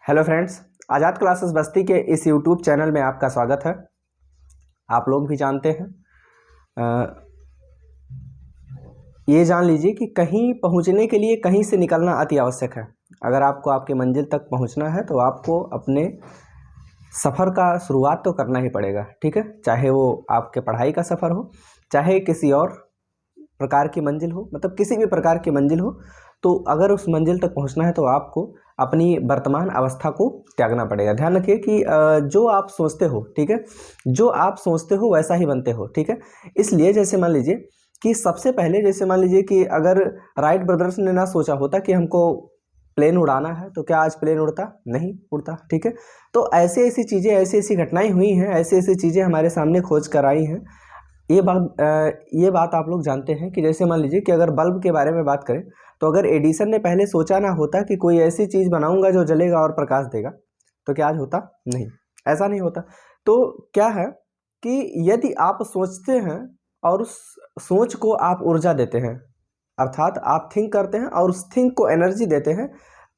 Hello friends, आज़ाद classes बस्ती के इस YouTube channel में आपका स्वागत है। आप लोग भी जानते हैं, ये जान लीजिए कि कहीं पहुंचने के लिए कहीं से निकलना अति आवश्यक है। अगर आपको आपकी मंजिल तक पहुंचना है तो आपको अपने सफ़र का शुरुआत तो करना ही पड़ेगा, ठीक है। चाहे वो आपके पढ़ाई का सफ़र हो, चाहे किसी और प्रकार की मंजिल हो, मतलब किसी भी प्रकार की मंजिल हो, तो अगर उस मंजिल तक पहुंचना है तो आपको अपनी वर्तमान अवस्था को त्यागना पड़ेगा। ध्यान रखिए कि जो आप सोचते हो, ठीक है, जो आप सोचते हो वैसा ही बनते हो, ठीक है। इसलिए जैसे मान लीजिए कि सबसे पहले जैसे मान लीजिए कि अगर राइट ब्रदर्स ने ना सोचा होता कि हमको प्लेन उड़ाना है तो क्या आज प्लेन उड़ता? नहीं उड़ता, ठीक है। तो ऐसी ऐसी चीज़ें, ऐसी ऐसी घटनाएं हुई हैं, ऐसी ऐसी चीज़ें हमारे सामने खोज कर आई हैं। ये बात आप लोग जानते हैं कि जैसे मान लीजिए कि अगर बल्ब के बारे में बात करें तो अगर एडिसन ने पहले सोचा ना होता कि कोई ऐसी चीज़ बनाऊंगा जो जलेगा और प्रकाश देगा, तो क्या आज होता? नहीं, ऐसा नहीं होता। तो क्या है कि यदि आप सोचते हैं और उस सोच को आप ऊर्जा देते हैं, अर्थात आप थिंक करते हैं और उस थिंक को एनर्जी देते हैं,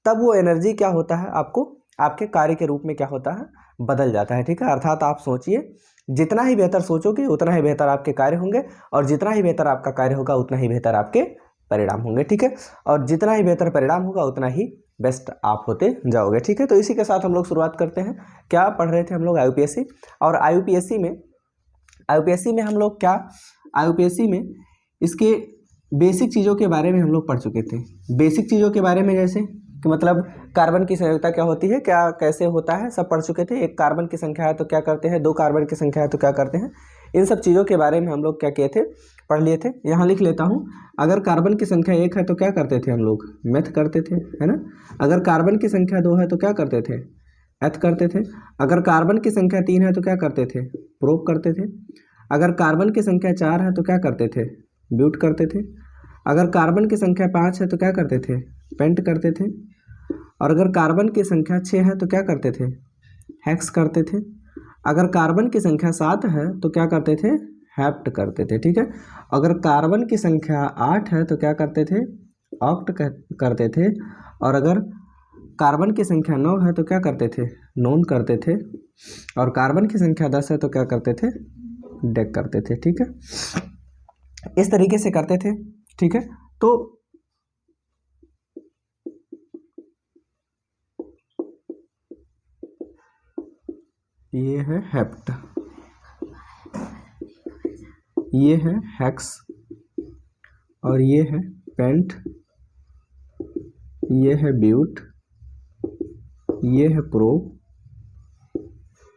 तब वो एनर्जी क्या होता है, आपको आपके कार्य के रूप में क्या होता है, बदल जाता है, ठीक है। अर्थात आप सोचिए, जितना ही बेहतर सोचोगे उतना ही बेहतर आपके कार्य होंगे, और जितना ही बेहतर आपका कार्य होगा उतना ही बेहतर आपके परिणाम होंगे, ठीक है। और जितना ही बेहतर परिणाम होगा उतना ही बेस्ट आप होते जाओगे, ठीक है। तो इसी के साथ हम लोग शुरुआत करते हैं। क्या पढ़ रहे थे हम लोग? आईयूपीएससी। और आईयूपीएससी में हम लोग क्या, आईयूपीएससी में इसके बेसिक चीज़ों के बारे में हम लोग पढ़ चुके थे। बेसिक चीज़ों के बारे में जैसे कि मतलब कार्बन की संयोजकता क्या होती है, क्या कैसे होता है, सब पढ़ चुके थे। एक कार्बन की संख्या है तो क्या करते हैं, दो कार्बन की संख्या है तो क्या करते हैं, इन सब चीज़ों के बारे में हम लोग क्या किए थे, पढ़ लिए थे। यहाँ लिख लेता हूँ। अगर कार्बन की संख्या 1 है तो क्या करते थे हम लोग? मैथ करते थे, है ना। अगर कार्बन की संख्या 2 है तो क्या करते थे? एथ करते थे। अगर कार्बन की संख्या 3 है तो क्या करते थे? प्रोप करते थे। अगर कार्बन की संख्या 4 है तो क्या करते थे? ब्यूट करते थे। अगर कार्बन की संख्या 5 है तो क्या करते थे? पेंट करते थे। और अगर कार्बन की संख्या 6 है तो क्या करते थे? हेक्स करते थे। अगर कार्बन की संख्या 7 है तो क्या करते थे? हेप्ट करते थे, ठीक है। अगर कार्बन की संख्या 8 है तो क्या करते थे? ऑक्ट करते थे। और अगर कार्बन की संख्या 9 है तो क्या करते थे? नोन करते थे। और कार्बन की संख्या 10 है तो क्या करते थे? डेक करते थे, ठीक है। इस तरीके से करते थे, ठीक है। तो ये है हेप्ट, ये है हेक्स, और ये है पेंट, ये है ब्यूट, ये है प्रो,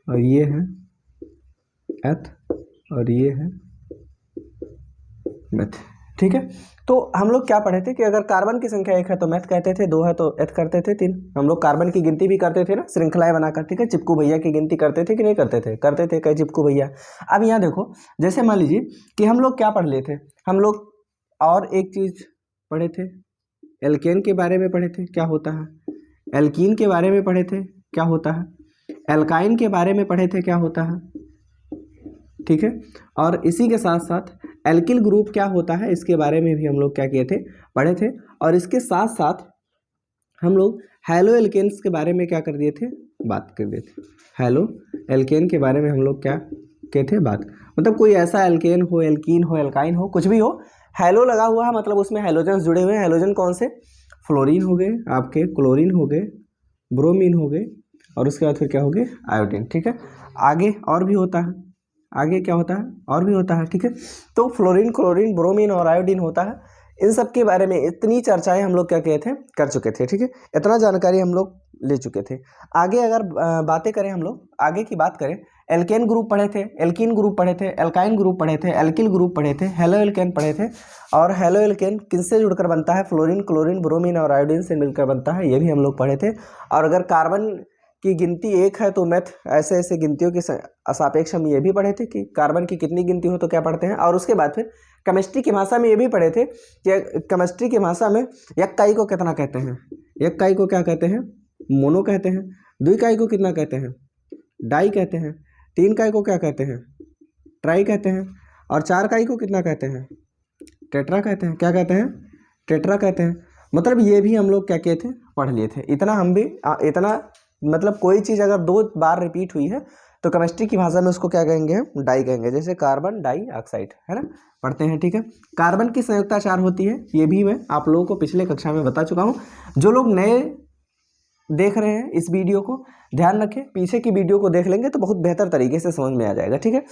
और ये है एथ, और ये है मेथ, ठीक है। तो हम लोग क्या पढ़े थे कि अगर कार्बन की संख्या 1 है तो मैथ कहते थे, 2 है तो एथ करते थे, 3 हम लोग कार्बन की गिनती भी करते थे ना, श्रृंखलाएं बनाकर, ठीक है। चिपकू भैया की गिनती करते थे कि नहीं करते थे? करते थे, कई चिपकू भैया। अब यहाँ देखो, जैसे मान लीजिए कि हम लोग क्या पढ़ लिए थे, हम लोग और एक चीज़ पढ़े थे, एल्केन के बारे में पढ़े थे, क्या होता है। एल्कीन के बारे में पढ़े थे, क्या होता है। एल्काइन के बारे में पढ़े थे, क्या होता है, ठीक है। और इसी के साथ साथ एल्किल ग्रुप क्या होता है, इसके बारे में भी हम लोग क्या किए थे, पढ़े थे। और इसके साथ साथ हम लोग हैलो एल्केन्स के बारे में क्या कर दिए थे, बात कर दिए थे। हैलो एल्केन के बारे में हम लोग क्या किए थे, बात, मतलब कोई ऐसा एल्केन हो, एल्कीन हो, एल्काइन हो, कुछ भी हो, हैलो लगा हुआ है मतलब उसमें हैलोजन जुड़े हुए हैं। हैलोजन कौन से? फ्लोरीन हो गए आपके, क्लोरीन हो गए, ब्रोमीन हो गए, और उसके बाद फिर क्या हो गए, आयोडीन, ठीक है। आगे और भी होता है, आगे क्या होता है, और भी होता है, ठीक है। तो फ्लोरीन, क्लोरीन, ब्रोमीन और आयोडीन होता है। इन सब के बारे में इतनी चर्चाएं हम लोग क्या किए थे, कर चुके थे, ठीक है। इतना जानकारी हम लोग ले चुके थे। आगे अगर बातें करें, हम लोग आगे की बात करें, एल्केन ग्रुप पढ़े थे, एल्कीन ग्रुप पढ़े थे, एल्काइन ग्रुप पढ़े थे, एल्किल ग्रुप पढ़े थे, हेलो एल्केन पढ़े थे। और हेलो एल्केन किससे जुड़कर बनता है? फ्लोरीन, क्लोरीन, ब्रोमीन और आयोडीन से मिलकर बनता है, ये भी हम लोग पढ़े थे। और अगर कार्बन की गिनती 1 है तो मैथ ऐसे ऐसे गिनतियों के सापेक्ष हम ये भी पढ़े थे कि कार्बन की कितनी गिनती हो तो क्या पढ़ते हैं। और उसके बाद फिर केमिस्ट्री की भाषा में ये भी पढ़े थे कि केमिस्ट्री की भाषा में इकाई को कितना कहते हैं, इकाई को क्या कहते हैं, मोनो कहते हैं। द्विकाई को कितना कहते हैं, डाई कहते हैं। 3 काई को क्या कहते हैं, ट्राई कहते हैं। और 4 काई को कितना कहते हैं, टेट्रा कहते हैं। क्या कहते हैं, टेट्रा कहते हैं। मतलब ये भी हम लोग क्या किए थे, पढ़ लिए थे। इतना हम भी इतना मतलब कोई चीज़ अगर 2 बार रिपीट हुई है तो केमिस्ट्री की भाषा में उसको क्या कहेंगे हम, डाई कहेंगे। जैसे कार्बन डाइऑक्साइड है ना, पढ़ते हैं, ठीक है। कार्बन की संयुक्ता 4 होती है, ये भी मैं आप लोगों को पिछले कक्षा में बता चुका हूँ। जो लोग नए देख रहे हैं इस वीडियो को, ध्यान रखें, पीछे की वीडियो को देख लेंगे तो बहुत बेहतर तरीके से समझ में आ जाएगा, ठीक है।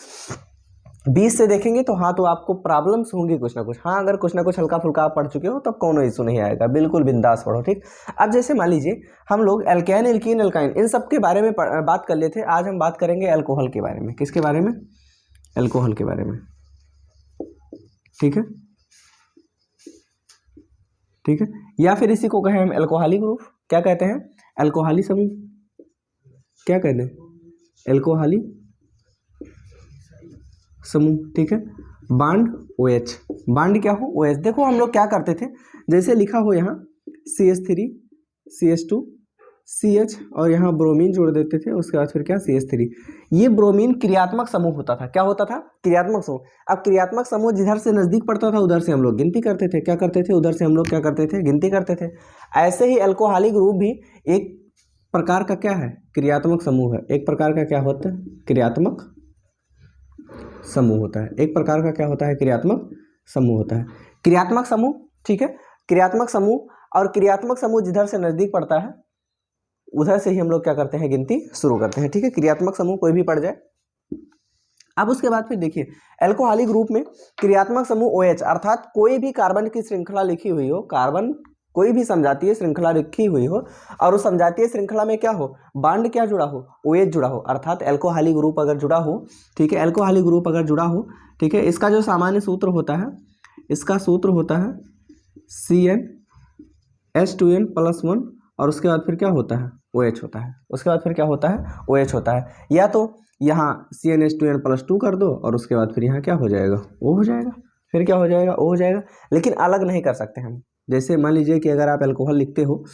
20 से देखेंगे तो हाँ, तो आपको प्रॉब्लम्स होंगी कुछ ना कुछ। हाँ, अगर कुछ ना कुछ हल्का फुल्का आप पढ़ चुके हो तब कोनो इशू नहीं आएगा, बिल्कुल बिंदास पढ़ो, ठीक। अब जैसे मान लीजिए हम लोग एल्केन, एल्कीन, एल्काइन इन सब के बारे में बात कर लेते थे। आज हम बात करेंगे अल्कोहल के बारे में। किसके बारे में? अल्कोहल के बारे में, ठीक है, ठीक है। या फिर इसी को कहें हम अल्कोहलिक ग्रुप। क्या कहते हैं? अल्कोहली समूह। क्या कहते हैं? अल्कोहली समूह, ठीक है। बांड OH, बांड क्या हो? OH। देखो हम लोग क्या करते थे, जैसे लिखा हो यहाँ CH3 CH2 CH और यहाँ ब्रोमीन जोड़ देते थे, उसके बाद फिर क्या CH3। ये ब्रोमीन क्रियात्मक समूह होता था। क्या होता था? क्रियात्मक समूह। अब क्रियात्मक समूह जिधर से नजदीक पड़ता था उधर से हम लोग गिनती करते थे। क्या करते थे? उधर से हम लोग क्या करते थे? गिनती करते थे। ऐसे ही अल्कोहलिक ग्रुप भी एक प्रकार का क्या है? क्रियात्मक समूह है। एक प्रकार का क्या होता है? क्रियात्मक समूह होता है। एक प्रकार का क्या होता है? क्रियात्मक समूह होता है। क्रियात्मक समूह, ठीक है। क्रियात्मक समूह, और क्रियात्मक समूह जिधर से नजदीक पड़ता है उधर से ही हम लोग क्या करते हैं? गिनती शुरू करते हैं, ठीक है। क्रियात्मक समूह कोई भी पड़ जाए। अब उसके बाद फिर देखिए अल्कोहलिक ग्रुप में क्रियात्मक समूह OH, अर्थात कोई भी कार्बन की श्रृंखला लिखी हुई हो, कार्बन कोई भी समजातीय श्रृंखला लिखी हुई हो और उस समजातीय श्रृंखला में क्या हो? बांड क्या जुड़ा हो? OH जुड़ा हो, अर्थात अल्कोहलिक ग्रुप अगर जुड़ा हो, ठीक है, अल्कोहलिक ग्रुप अगर जुड़ा हो, ठीक है, इसका जो सामान्य सूत्र होता है, इसका सूत्र होता है CnH2n+1 और उसके बाद फिर क्या होता है? OH होता है। उसके बाद फिर क्या होता है? OH होता है। या तो यहाँ CnH2n+2 कर दो और उसके बाद फिर यहाँ क्या हो जाएगा? O हो जाएगा। फिर क्या हो जाएगा? O हो जाएगा। लेकिन अलग नहीं कर सकते हम। जैसे मान लीजिए कि अगर आप अल्कोहल लिखते हो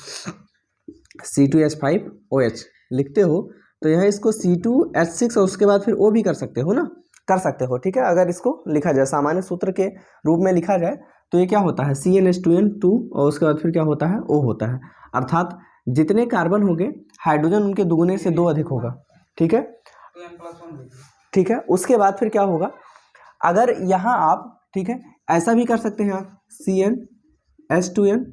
C2H5OH लिखते हो तो यहाँ इसको C2H6 और उसके बाद फिर O भी कर सकते हो ना, कर सकते हो, ठीक है। अगर इसको लिखा जाए सामान्य सूत्र के रूप में लिखा जाए तो ये क्या होता है? CnH2n2 और उसके बाद फिर क्या होता है? O होता है। अर्थात जितने कार्बन होंगे हाइड्रोजन उनके दुगुने से 2 अधिक होगा, ठीक है, ठीक है। उसके बाद फिर क्या होगा? अगर यहाँ आप, ठीक है, ऐसा भी कर सकते हैं आप CnH2n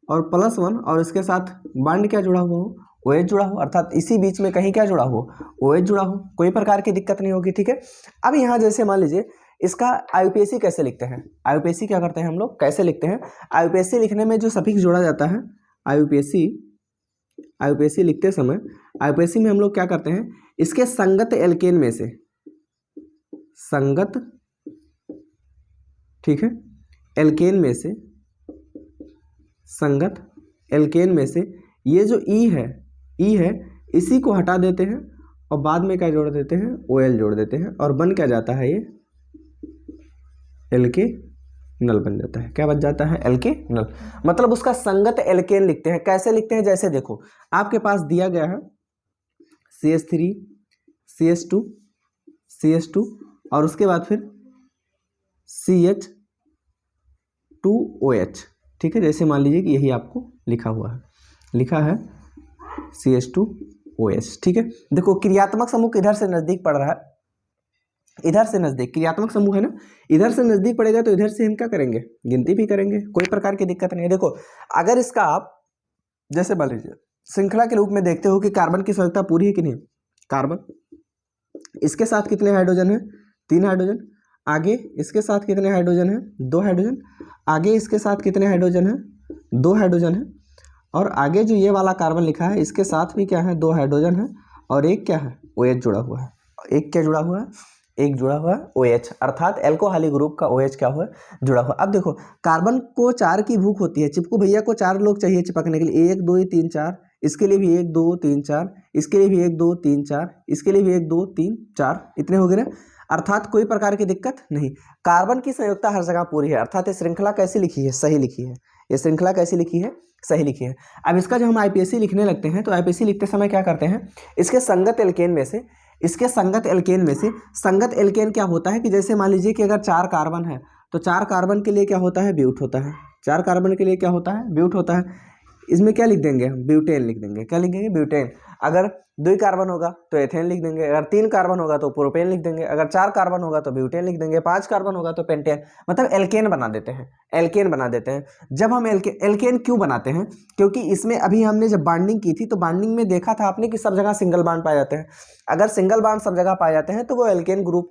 और +1 और इसके साथ बांड क्या जुड़ा हुआ हो? OH जुड़ा हो, अर्थात इसी बीच में कहीं क्या जुड़ा हो? OH जुड़ा हो, कोई प्रकार की दिक्कत नहीं होगी, ठीक है। अब यहाँ जैसे मान लीजिए इसका IUPAC कैसे लिखते हैं? IUPAC क्या करते हैं हम लोग? कैसे लिखते हैं? IUPAC लिखने में जो सफिक्स जोड़ा जाता है, IUPAC लिखते समय IUPAC में हम लोग क्या करते हैं? इसके संगत एल्केन में से, संगत, ठीक है, एल्केन में से, संगत एल्केन में से ये जो E है इसी को हटा देते हैं और बाद में क्या जोड़ देते हैं? OL जोड़ देते हैं और बन क्या जाता है? ये एल्केनल बन जाता है। क्या बन जाता है? एल्केनल। मतलब उसका संगत एल्केन लिखते हैं। कैसे लिखते हैं? जैसे देखो आपके पास दिया गया है CH3 CH2 और उसके बाद फिर CH2OH, ठीक है। जैसे मान लीजिए कि यही आपको लिखा हुआ है, लिखा है CH2OH, ठीक है। देखो क्रियात्मक समूह किधर से नजदीक पड़ रहा है? इधर से नजदीक। क्रियात्मक समूह है ना, इधर से नजदीक पड़ेगा तो इधर से हम क्या करेंगे? गिनती भी करेंगे, कोई प्रकार की दिक्कत नहीं है। देखो अगर इसका आप जैसे मान लीजिए श्रृंखला के रूप में देखते हो कि कार्बन की संयुक्ता पूरी है कि नहीं? कार्बन, इसके साथ कितने हाइड्रोजन है? 3 हाइड्रोजन। आगे इसके साथ कितने हाइड्रोजन है? 2 हाइड्रोजन। आगे इसके साथ कितने हाइड्रोजन है? 2 हाइड्रोजन है। और आगे जो ये वाला कार्बन लिखा है इसके साथ भी क्या है? 2 हाइड्रोजन है और एक क्या है? OH जुड़ा हुआ है। एक क्या जुड़ा हुआ है? एक जुड़ा हुआ है OH, अर्थात अल्कोहलिक ग्रुप का OH क्या हुआ? जुड़ा हुआ। अब देखो कार्बन को 4 की भूख होती है, चिपकू भैया को 4 लोग चाहिए चिपकने के लिए, 1 2 3 4, इसके लिए भी 1 2 3 4, इसके लिए भी 1 2 3 4, इसके लिए भी 1 2 3 4, इतने हो गए ना, अर्थात कोई प्रकार की दिक्कत नहीं। कार्बन की संयुक्ता हर जगह पूरी है, अर्थात ये श्रृंखला कैसी लिखी है? सही लिखी है। ये श्रृंखला कैसी लिखी है? सही लिखी है। अब इसका जब हम IUPAC लिखने लगते हैं तो IUPAC लिखते समय क्या करते हैं? इसके संगत एल्केन में से, इसके संगत एल्केन में से, संगत एल्केन क्या होता है कि जैसे मान लीजिए कि अगर 4 कार्बन है तो 4 कार्बन के लिए क्या होता है? ब्यूट होता है। 4 कार्बन के लिए क्या होता है? ब्यूट होता है। इसमें क्या लिख देंगे हम? ब्यूटेन लिख देंगे। क्या लिख देंगे? ब्यूटेन। अगर 2 कार्बन होगा तो एथेन लिख देंगे, अगर 3 कार्बन होगा तो प्रोपेन लिख देंगे, अगर 4 कार्बन होगा तो ब्यूटेन लिख देंगे, 5 कार्बन होगा तो पेंटेन, मतलब एल्केन बना देते हैं, एल्केन बना देते हैं। जब हम एल्केन क्यों बनाते हैं, क्योंकि इसमें अभी हमने जब बाइंडिंग की थी तो बाइंडिंग में देखा था आपने कि सब जगह सिंगल बॉन्ड पाए जाते हैं। अगर सिंगल बॉन्ड सब जगह पाए जाते हैं तो वो एल्केन ग्रुप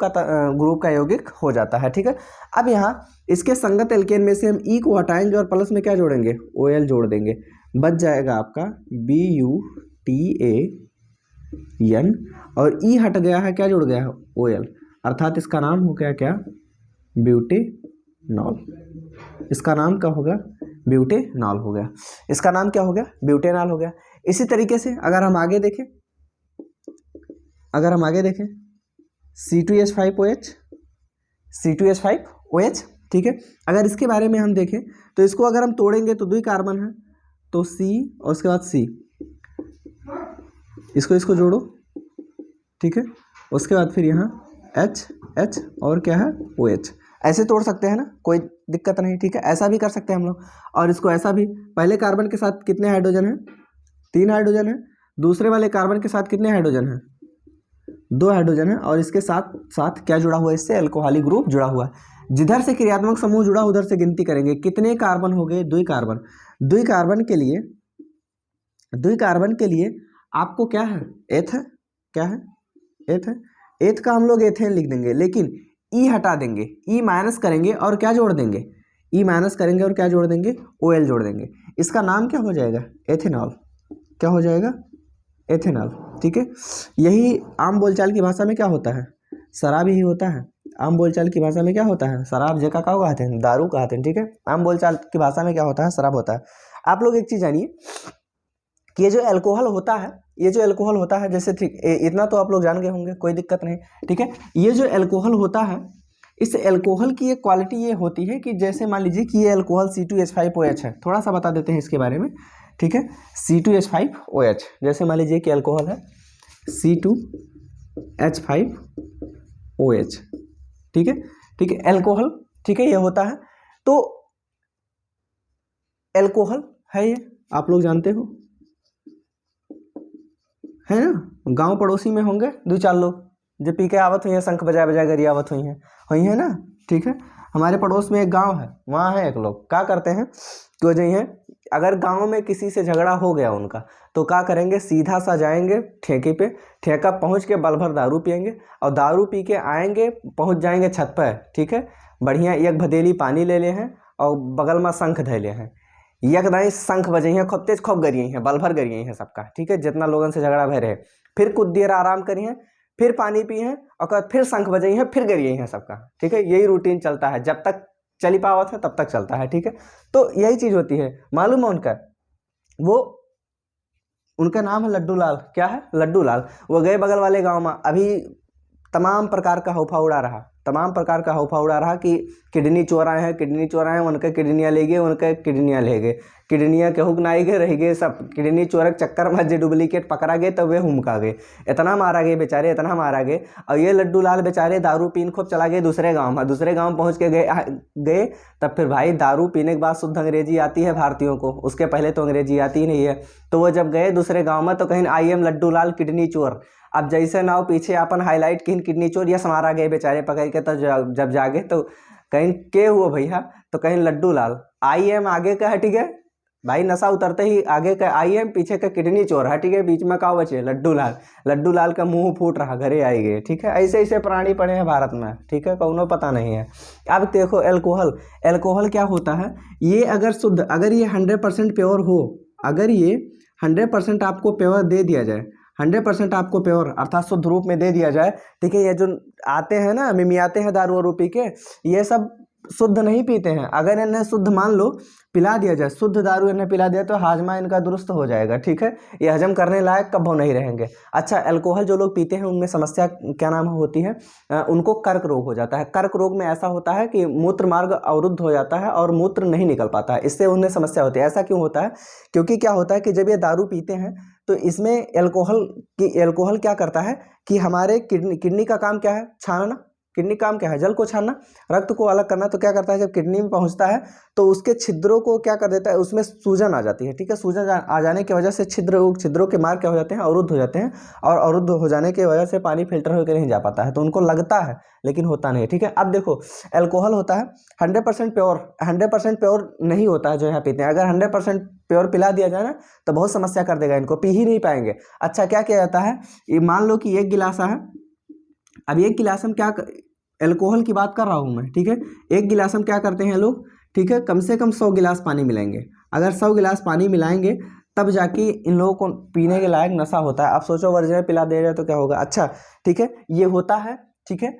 का यौगिक हो जाता है, ठीक है। अब यहाँ इसके संगत एल्केन में से हम ई को हटाएंगे और प्लस में क्या जोड़ेंगे, OL जोड़ देंगे, बच जाएगा आपका BUTAN, और ई हट गया है, क्या जुड़ गया है, OL, अर्थात इसका नाम हो गया क्या, ब्यूटेनॉल। इसका नाम क्या हो गया, ब्यूटेनॉल हो गया, इसका नाम क्या हो गया, ब्यूटेनॉल हो गया। इसी तरीके से अगर हम आगे देखें, C2H5OH, ठीक है। अगर इसके बारे में हम देखें तो इसको अगर हम तोड़ेंगे तो 2 कार्बन है, तो C और उसके बाद C, इसको जोड़ो, ठीक है। उसके बाद फिर यहाँ H और क्या है, OH, ऐसे तोड़ सकते हैं ना, कोई दिक्कत नहीं, ठीक है। ऐसा भी कर सकते हैं हम लोग, और इसको ऐसा भी, पहले कार्बन के साथ कितने हाइड्रोजन है, 3 हाइड्रोजन है, दूसरे वाले कार्बन के साथ कितने हाइड्रोजन है, 2 हाइड्रोजन है, और इसके साथ साथ क्या जुड़ा हुआ है, इससे अल्कोहलिक ग्रुप जुड़ा हुआ है। जिधर से क्रियात्मक समूह जुड़ा उधर से गिनती करेंगे, कितने कार्बन हो गए, 2 कार्बन। 2 कार्बन के लिए आपको क्या है, एथ है, क्या है, एथ है, एथ का हम लोग एथेन लिख देंगे, लेकिन ई हटा देंगे, ई माइनस करेंगे और क्या जोड़ देंगे, ई माइनस करेंगे और क्या जोड़ देंगे, OL जोड़ देंगे। इसका नाम क्या हो जाएगा, एथेनॉल, क्या हो जाएगा, एथेनॉल, ठीक है। यही आम बोलचाल की भाषा में क्या होता है, शराब ही होता है। आम बोलचाल की भाषा में क्या होता है, शराब जगह का कहते हैं, दारू कहते हैं, ठीक है। आम बोलचाल की भाषा में क्या होता है, शराब होता है। आप लोग एक चीज़ जानिए कि ये जो अल्कोहल होता है, जैसे इतना तो आप लोग जान गए होंगे, कोई दिक्कत नहीं, ठीक है। ये जो अल्कोहल होता है, इस अल्कोहल की एक क्वालिटी ये होती है कि जैसे मान लीजिए कि ये अल्कोहल C2H5OH है, थोड़ा सा बता देते हैं इसके बारे में, ठीक है। C2H5OH, जैसे मान लीजिए कि अल्कोहल है C2H5OH, ठीक है, अल्कोहल, ठीक है, ये होता है। तो अल्कोहल है ये, आप लोग जानते हो, है ना, गांव पड़ोसी में होंगे 2-4 लोग जो पी के आवत हुई है, शंख बजा बजा कर आवत हुई हैं ना, ठीक है। हमारे पड़ोस में एक गांव है, वहाँ है एक लोग, क्या करते हैं कि वो हैं, अगर गांव में किसी से झगड़ा हो गया उनका, तो क्या करेंगे, सीधा सा जाएंगे ठेके पे, ठेका पहुँच के बल भर दारू पियेंगे, और दारू पी के आएंगे, पहुँच जाएंगे छत पर, ठीक है, बढ़िया एक भदेली पानी ले ले हैं और बगल में शंख धैले हैं, यकदाई शंख बजे हैं, खूब तेज खूब गरिए हैं, बल भर गरिए हैं सबका, ठीक है, जितना लोगों से झगड़ा भय रहे। फिर कुछ देर आराम करिए, फिर पानी पिए हैं, और फिर शंख बजे हैं, फिर गरिए हैं सबका, ठीक है। यही रूटीन चलता है, जब तक चली पावत है तब तक चलता है, ठीक है। तो यही चीज़ होती है, मालूम है उनका नाम है लड्डू लाल, क्या है, लड्डू लाल। वो गए बगल वाले गाँव में, अभी तमाम प्रकार का हौफा उड़ा रहा कि किडनी चोराए हैं, उनके किडनियाँ ले गए, किडनियाँ के हुक नाई गए रह गए, सब किडनी चोरक चक्कर में जो डुप्लीकेट पकड़ा गए तब वे हुमका गए, इतना मारा गए। और ये लड्डू लाल बेचारे दारू पीन खूब चला गए दूसरे गांव पहुंच के गए। तब फिर भाई दारू पीने के बाद शुद्ध अंग्रेजी आती है भारतीयों को, उसके पहले तो अंग्रेजी आती ही नहीं है। तो वो जब गए दूसरे गाँव में तो कहीं आई एम लड्डू लाल किडनी चोर, अब जैसे नाव पीछे अपन हाईलाइट किन किडनी चोर यस मारा गए बेचारे पकड़ के, तो जब जागे तो कहीं के हुआ भैया, तो कहीं लड्डू लाल, आई एम आगे का है, ठीक है भाई, नशा उतरते ही आगे का आई एम, पीछे का किडनी चोर है, ठीक है, बीच में का बचे लड्डू लाल का मुंह फूट रहा, घरे आई गए, ठीक है। ऐसे प्राणी पड़े हैं भारत में, ठीक है, कौनो पता नहीं है। अब देखो अल्कोहल क्या होता है, ये अगर शुद्ध, अगर ये 100% प्योर हो, अगर ये 100% आपको प्योर दे दिया जाए, 100% आपको प्योर अर्थात शुद्ध रूप में दे दिया जाए, ठीक है। ये जो आते हैं ना मिमियाते हैं दारू वारू पी के, ये सब शुद्ध नहीं पीते हैं। अगर इन्हें शुद्ध मान लो पिला दिया जाए, शुद्ध दारू इन्हें पिला दिया तो हाजमा इनका दुरुस्त हो जाएगा, ठीक है, ये हजम करने लायक कभी नहीं रहेंगे। अच्छा, अल्कोहल जो लोग पीते हैं उनमें समस्या क्या नाम होती है, उनको कर्क रोग हो जाता है। कर्क रोग में ऐसा होता है कि मूत्र मार्ग अवरुद्ध हो जाता है और मूत्र नहीं निकल पाता है, इससे उन्हें समस्या होती है। ऐसा क्यों होता है, क्योंकि क्या होता है कि जब ये दारू पीते हैं तो इसमें अल्कोहल क्या करता है कि हमारे किडनी का काम क्या है, छानना, किडनी काम क्या है, जल को छानना, रक्त को अलग करना। तो क्या करता है, जब किडनी में पहुंचता है तो उसके छिद्रों को क्या कर देता है, उसमें सूजन आ जाती है, ठीक है। सूजन आ जाने की वजह से छिद्रों के मार्ग क्या हो जाते हैं, अवरुद्ध हो जाते हैं, और अवरुद्ध हो जाने की वजह से पानी फिल्टर होकर नहीं जा पाता है, तो उनको लगता है लेकिन होता नहीं, ठीक है। अब देखो एल्कोहल होता है 100% प्योर, 100% प्योर नहीं होता है जो यहाँ पीते हैं। अगर 100% प्योर पिला दिया जाए ना तो बहुत समस्या कर देगा, इनको पी ही नहीं पाएंगे। अच्छा क्या किया जाता है, ये मान लो कि 1 गिलास है, अब 1 गिलास हम क्या एल्कोहल की बात कर रहा हूँ मैं, ठीक है। 1 गिलास हम क्या करते हैं लोग, ठीक है, कम से कम 100 गिलास पानी मिलाएंगे। अगर 100 गिलास पानी मिलाएंगे तब जाके इन लोगों को पीने के लायक नशा होता है। आप सोचो वर्जिनल पिला दे रहे तो क्या होगा। अच्छा ठीक है, ये होता है, ठीक है,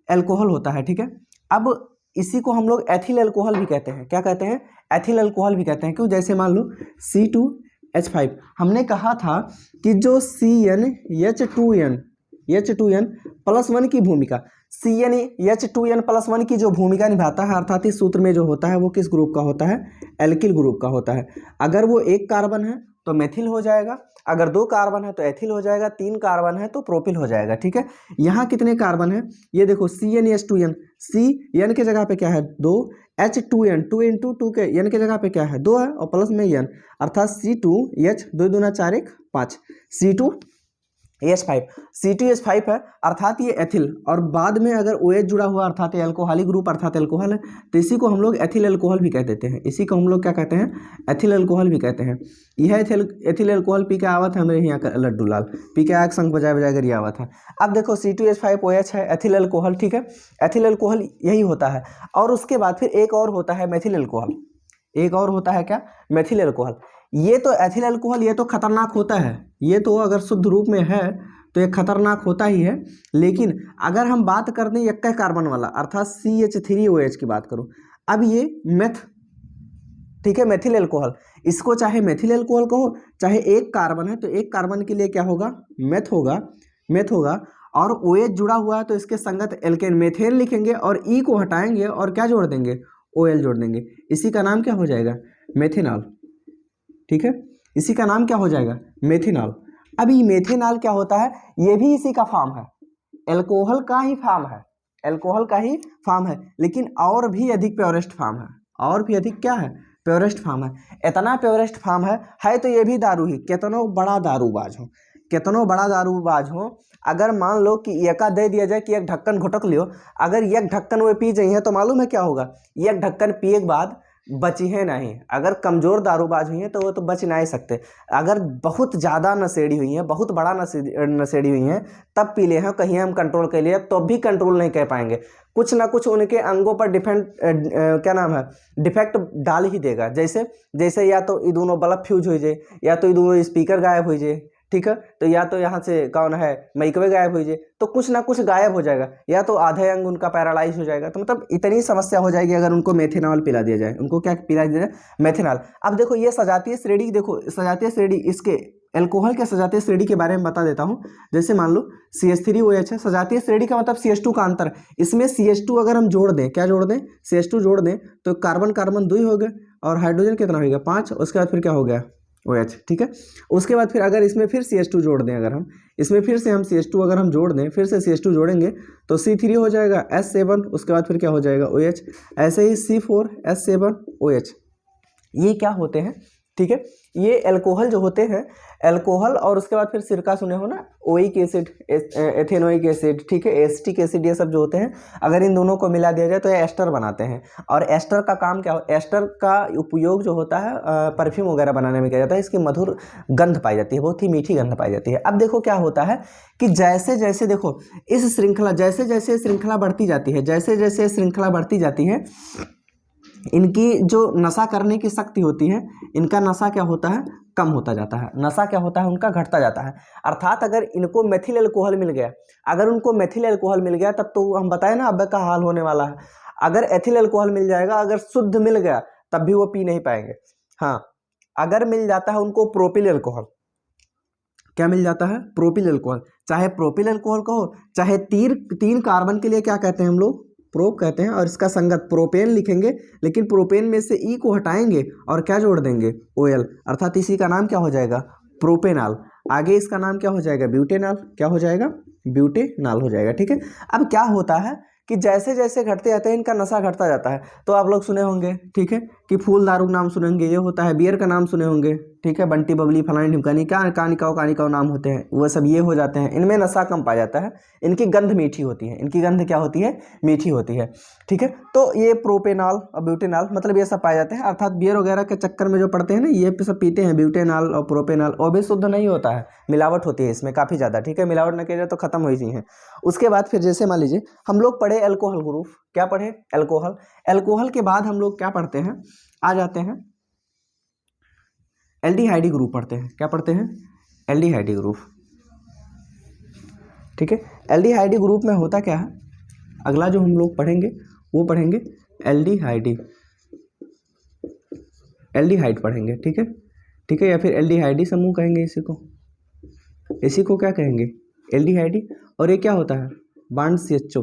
एल्कोहल होता है, ठीक है। अब इसी को हम लोग एथिल एल्कोहल भी कहते हैं। क्या कहते हैं, एथिल एल्कोहल भी कहते हैं। क्यों, जैसे मान लो C2H5, हमने कहा था कि जो CnH2n+1 की भूमिका, CnH2n+1 की जो भूमिका निभाता है, अर्थात इस सूत्र में जो होता है वो किस ग्रुप का होता है, एल्किल ग्रुप का होता है। अगर वो 1 कार्बन है तो मेथिल हो जाएगा, अगर 2 कार्बन है तो एथिल हो जाएगा, 3 कार्बन है तो प्रोपिल हो जाएगा, ठीक है। यहाँ कितने कार्बन है, ये देखो CnH2n, CN के जगह पे क्या है 2, H2n 2 × 2 के n के जगह पे क्या है 2 है, और प्लस में n, अर्थात C2H 2 दूना 4 1 5, C2H5 है, अर्थात ये एथिल। और बाद में अगर OH जुड़ा हुआ अर्थात एल्कोहलिक ग्रुप अर्थात एल्कोहल है, तो इसी को हम लोग एथिल एल्कोहल भी कह देते हैं। इसी को हम लोग क्या कहते हैं, एथिल एल्कोहल भी कहते हैं। यह एथिल एल्कोहल पी के आवत है मेरे यहाँ का लड्डू लाल, पी के आग संग बजाय बजाय कर ये आवत है। अब देखो C2H5OH है, एथिल एल्कोहल, ठीक है। एथिल एल्कोहल यही होता है। और उसके बाद फिर एक और होता है मेथिल एल्कोहल, एक और होता है क्या, मेथिल एल्कोहल। ये तो एथिल अल्कोहल ये तो खतरनाक होता है, ये तो अगर शुद्ध रूप में है तो ये खतरनाक होता ही है। लेकिन अगर हम बात कर दें एक कार्बन वाला अर्थात CH3OH की बात करूं, अब ये ठीक है, मेथिल अल्कोहल, इसको चाहे मेथिल अल्कोहल कहो चाहे 1 कार्बन है तो 1 कार्बन के लिए क्या होगा, मेथ होगा, और OH जुड़ा हुआ है तो इसके संगत एल्केन मेथेन लिखेंगे और E को हटाएंगे और क्या जोड़ देंगे, OL जोड़ देंगे। इसी का नाम क्या हो जाएगा, मेथेनॉल, ठीक है। इसी का नाम क्या हो जाएगा, मेथेनॉल। अब ये मेथेनॉल क्या होता है, ये भी इसी का फॉर्म है, एल्कोहल का ही फॉर्म है, एल्कोहल का ही फॉर्म है, लेकिन और भी अधिक प्योरेस्ट फॉर्म है, और भी अधिक क्या है, प्योरेस्ट फॉर्म है। इतना प्योरेस्ट फॉर्म है तो ये भी दारू ही, कितनो बड़ा दारूबाज हो, अगर मान लो कि एका दे दिया जाए कि 1 ढक्कन घुटक लियो, अगर 1 ढक्कन वो पी जाइए तो मालूम है क्या होगा, 1 ढक्कन पिए के बाद बची है नहीं। अगर कमज़ोर दारूबाज हुई हैं तो वो तो बच नहीं सकते। अगर बहुत ज़्यादा नशेड़ी हुई हैं, बहुत बड़ा नशेड़ी हुई हैं, तब पी ले हैं, कहीं हम कंट्रोल कर लिए तो भी कंट्रोल नहीं कर पाएंगे। कुछ ना कुछ उनके अंगों पर डिफेक्ट डाल ही देगा। जैसे या तो ये दोनों बल्ब फ्यूज हो जाए, या तो ये दोनों स्पीकर गायब हो जाए, ठीक है, तो या तो यहाँ से कौन है माइक्रोवेव गायब हो जाए, तो कुछ ना कुछ गायब हो जाएगा, या तो आधे अंग उनका पैरालाइज हो जाएगा। तो मतलब इतनी समस्या हो जाएगी अगर उनको मेथेनॉल पिला दिया जाए। उनको क्या पिला दिया जाए, मेथेनॉल। अब देखो ये सजातीय श्रेणी, देखो सजातीय श्रेणी, इसके एल्कोहल के सजातीय श्रेणी के बारे में बता देता हूँ। जैसे मान लो CH3OH है, सजातीय श्रेणी का मतलब CH2 का अंतर, इसमें CH2 अगर हम जोड़ दें, क्या जोड़ दें, CH2 जोड़ दें तो कार्बन कार्बन 2 हो गए, और हाइड्रोजन कितना हो गया 5, उसके बाद फिर क्या हो गया OH, ठीक है। उसके बाद फिर अगर इसमें फिर CH2 जोड़ दें, अगर हम इसमें फिर से हम CH2 अगर हम जोड़ दें, फिर से CH2 जोड़ेंगे तो C3 हो जाएगा S7, उसके बाद फिर क्या हो जाएगा OH, ऐसे ही C4S7OH। ये क्या होते हैं, ठीक है, ये एल्कोहल जो होते हैं, एल्कोहल। और उसके बाद फिर सिरका सुने हो ना, ओइक एसिड, एथेनोइक एसिड, ठीक है, एसिटिक एसिड, ये सब जो होते हैं, अगर इन दोनों को मिला दिया जाए तो ये एस्टर बनाते हैं। और एस्टर का काम क्या हो, एस्टर का उपयोग जो होता है परफ्यूम वगैरह बनाने में किया जाता है। इसकी मधुर गंध पाई जाती है, बहुत ही मीठी गंध पाई जाती है। अब देखो क्या होता है कि जैसे जैसे देखो इस श्रृंखला, जैसे जैसे श्रृंखला बढ़ती जाती है, जैसे जैसे श्रृंखला बढ़ती जाती है, इनकी जो नशा करने की शक्ति होती है, इनका नशा क्या होता है, कम होता जाता है, नशा क्या होता है उनका घटता जाता है। अर्थात अगर इनको मेथिल अल्कोहल मिल गया, अगर उनको मेथिल अल्कोहल मिल गया, तब तो हम बताए ना अब का हाल होने वाला है। अगर एथिल अल्कोहल मिल जाएगा, अगर शुद्ध मिल गया, तब भी वो पी नहीं पाएंगे। हाँ, अगर मिल जाता है उनको प्रोपिल अल्कोहल, क्या मिल जाता है, प्रोपिल अल्कोहल। चाहे प्रोपिल अल्कोहल कहो, चाहे 3 कार्बन के लिए क्या कहते हैं हम लोग, प्रोप कहते हैं, और इसका संगत प्रोपेन लिखेंगे, लेकिन प्रोपेन में से ई को हटाएंगे और क्या जोड़ देंगे, OL, अर्थात इसी का नाम क्या हो जाएगा, प्रोपेनॉल। आगे इसका नाम क्या हो जाएगा, ब्यूटेनॉल। क्या हो जाएगा, ब्यूटेनॉल हो जाएगा। ठीक है, अब क्या होता है कि जैसे जैसे घटते जाते हैं इनका नशा घटता जाता है। तो आप लोग सुने होंगे, ठीक है, कि फूल दारू नाम सुने होंगे, ये होता है। बियर का नाम सुने होंगे, ठीक है, बंटी बबली फलानी ढिमकानी, क्या कानिकाओ नाम होते हैं, वो सब ये हो जाते हैं। इनमें नशा कम पाया जाता है, इनकी गंध मीठी होती है, इनकी गंध क्या होती है, मीठी होती है। ठीक है, तो ये प्रोपेनॉल और ब्यूटेनॉल मतलब ये सब पाए जाते हैं। अर्थात बियर वगैरह के चक्कर में जो पड़ते हैं ना, ये सब पीते हैं ब्यूटेनॉल और प्रोपेनॉल, और भी शुद्ध नहीं होता है, मिलावट होती है इसमें काफ़ी ज़्यादा। ठीक है, मिलावट न किया जाए तो खत्म हुई है। उसके बाद फिर जैसे मान लीजिए हम लोग पढ़े एल्कोहल ग्रुप, क्या पढ़े, एल्कोहल। एल्कोहल के बाद हम लोग क्या पढ़ते हैं, आ जाते हैं एल्डिहाइडी ग्रुप पढ़ते हैं। क्या पढ़ते हैं, एल्डिहाइडी ग्रुप। ठीक है, एल्डिहाइडी ग्रुप में होता क्या है, अगला जो हम लोग पढ़ेंगे वो पढ़ेंगे एल्डिहाइडी, एल्डिहाइड पढ़ेंगे। ठीक है, ठीक है, या फिर एल्डिहाइडी समूह कहेंगे इसी को, इसी को क्या कहेंगे, एल्डिहाइडी। और ये क्या होता है, बॉन्ड CHO।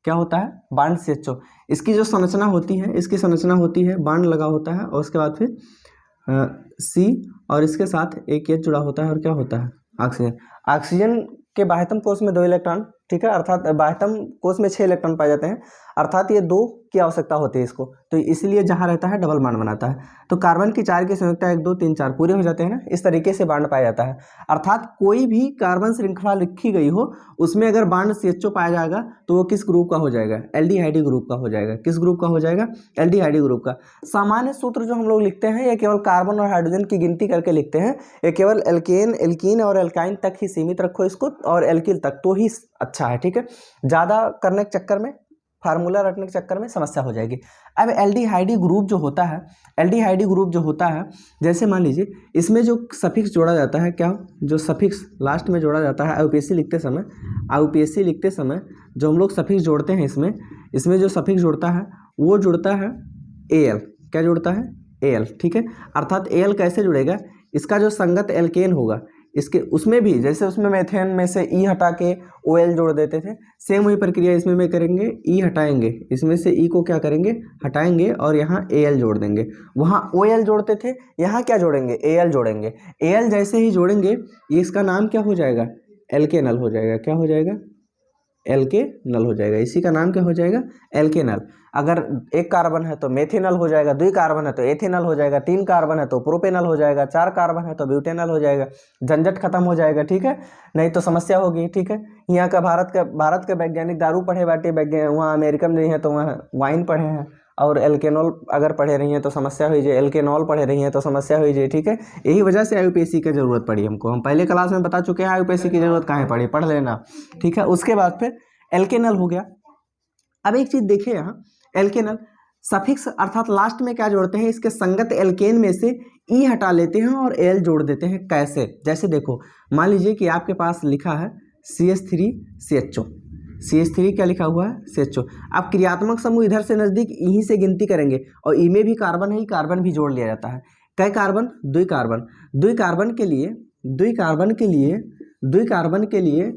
क्या होता है, बॉन्ड CHO। इसकी जो संरचना होती है, इसकी संरचना होती है, बॉन्ड लगा होता है, और उसके बाद फिर C, और इसके साथ एक H जुड़ा होता है, और क्या होता है, ऑक्सीजन। ऑक्सीजन के बाह्यतम कोश में 2 इलेक्ट्रॉन, ठीक है, अर्थात बाह्यतम कोश में 6 इलेक्ट्रॉन पाए जाते हैं, अर्थात ये 2 की आवश्यकता होती है इसको, तो इसलिए जहाँ रहता है डबल बॉन्ड बनाता है। तो कार्बन की 4 की संयुक्ता 1 2 3 4 पूरे हो जाते हैं ना, इस तरीके से बॉन्ड पाया जाता है। अर्थात कोई भी कार्बन श्रृंखला लिखी गई हो, उसमें अगर बॉन्ड CHO पाया जाएगा तो वो किस ग्रुप का हो जाएगा, एल्डिहाइडी ग्रुप का हो जाएगा। किस ग्रुप का हो जाएगा, एल्डिहाइडी ग्रुप का। सामान्य सूत्र जो हम लोग लिखते हैं, ये केवल कार्बन और हाइड्रोजन की गिनती करके लिखते हैं। ये केवल एल्केन, एल्कीन और एल्काइन तक ही सीमित रखो इसको, और एल्किल तक तो ही अच्छा है। ठीक है, ज़्यादा करने के चक्कर में, फार्मूला रखने के चक्कर में समस्या हो जाएगी। अब एल्डिहाइडी ग्रुप जो होता है, एल्डिहाइडी ग्रुप जो होता है, जैसे मान लीजिए इसमें जो सफिक्स जोड़ा जाता है, क्या, जो सफिक्स लास्ट में जोड़ा जाता है IUPAC लिखते समय, IUPAC लिखते समय जो हम लोग सफिक्स जोड़ते हैं इसमें जो सफिक्स जुड़ता है वो जुड़ता है Al। क्या जुड़ता है, Al। ठीक है, अर्थात Al कैसे जुड़ेगा, इसका जो संगत एल्केन होगा, इसके उसमें भी जैसे उसमें मेथेन में से E हटा के OL जोड़ देते थे, सेम वही प्रक्रिया इसमें में करेंगे। E हटाएंगे, इसमें से E को क्या करेंगे, हटाएंगे, और यहाँ Al जोड़ देंगे। वहाँ OL जोड़ते थे, यहाँ क्या जोड़ेंगे, Al जोड़ेंगे। Al जैसे ही जोड़ेंगे, ये इसका नाम क्या हो जाएगा, एल्केनल हो जाएगा। क्या हो जाएगा, एल्केनल हो जाएगा। इसी का नाम क्या हो जाएगा, एल्केनल। अगर 1 कार्बन है तो मेथेनल हो जाएगा, 2 कार्बन है तो एथेनल हो जाएगा, 3 कार्बन है तो प्रोपेनल हो जाएगा, 4 कार्बन है तो ब्यूटेनल हो जाएगा। झंझट खत्म हो जाएगा। ठीक है, नहीं तो समस्या होगी। ठीक है, यहाँ का भारत के वैज्ञानिक दारू पढ़े बाटे, वहाँ अमेरिका में नहीं है तो वहाँ वाइन पढ़े हैं, और एल्केनॉल अगर पढ़े रही हैं तो समस्या हुई जाए, एल्केनॉल पढ़े रही हैं तो समस्या हुई जाए। ठीक है, यही वजह से IUPAC की ज़रूरत पड़ी हमको। हम पहले क्लास में बता चुके हैं IUPAC की ज़रूरत कहाँ पड़ी, पढ़ लेना। ठीक है, उसके बाद फिर एल्केनल हो गया। अब एक चीज़ देखिए यहाँ, एल्केनल सफिक्स अर्थात लास्ट में क्या जोड़ते हैं, इसके संगत एल्केन में से E हटा लेते हैं और L जोड़ देते हैं। कैसे, जैसे देखो, मान लीजिए कि आपके पास लिखा है CH3CHO, CH3 क्या लिखा हुआ है, CHO। आप क्रियात्मक समूह इधर से नज़दीक यहीं से गिनती करेंगे, और ई में भी कार्बन है, कार्बन भी जोड़ लिया जाता है। कई कार्बन, 2 कार्बन, 2 कार्बन के लिए, 2 कार्बन के लिए, 2 कार्बन के लिए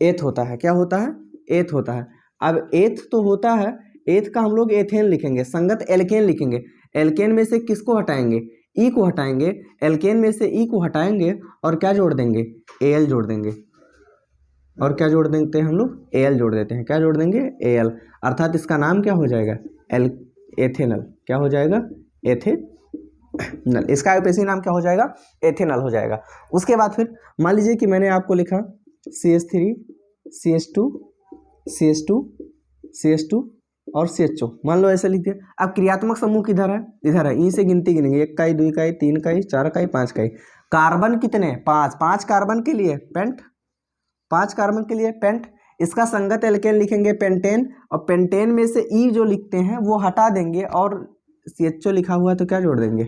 एथ होता है। क्या होता है, एथ होता है। अब एथ तो होता है, एथ का हम लोग एथेन लिखेंगे, संगत एल्केन लिखेंगे। एल्केन में से किसको हटाएंगे, ई को हटाएंगे, एल्केन में से ई को हटाएंगे, और क्या जोड़ देंगे, Al जोड़ देंगे। और क्या जोड़ देते हैं हम लोग, Al जोड़ देते हैं। क्या जोड़ देंगे, Al, अर्थात इसका नाम क्या हो जाएगा, एथेनल। क्या हो जाएगा, एथेनल। इसका IUPAC नाम क्या हो जाएगा, एथेनल हो जाएगा। उसके बाद फिर मान लीजिए कि मैंने आपको लिखा CH3 CH2 CH2 CH2 और CHO, मान लो ऐसे लिख दिया। अब क्रियात्मक समूह किधर है, इधर है। ई से गिनती गिनेंगे, 1 इकाई, 2 इकाई, 3 इकाई, 4 इकाई, 5 इकाई। कार्बन कितने, 5, 5 कार्बन के लिए पेंट, 5 कार्बन के लिए पेंट। इसका संगत एल्केन लिखेंगे पेंटेन, और पेंटेन में से ई जो लिखते हैं वो हटा देंगे, और CHO लिखा हुआ है तो क्या जोड़ देंगे,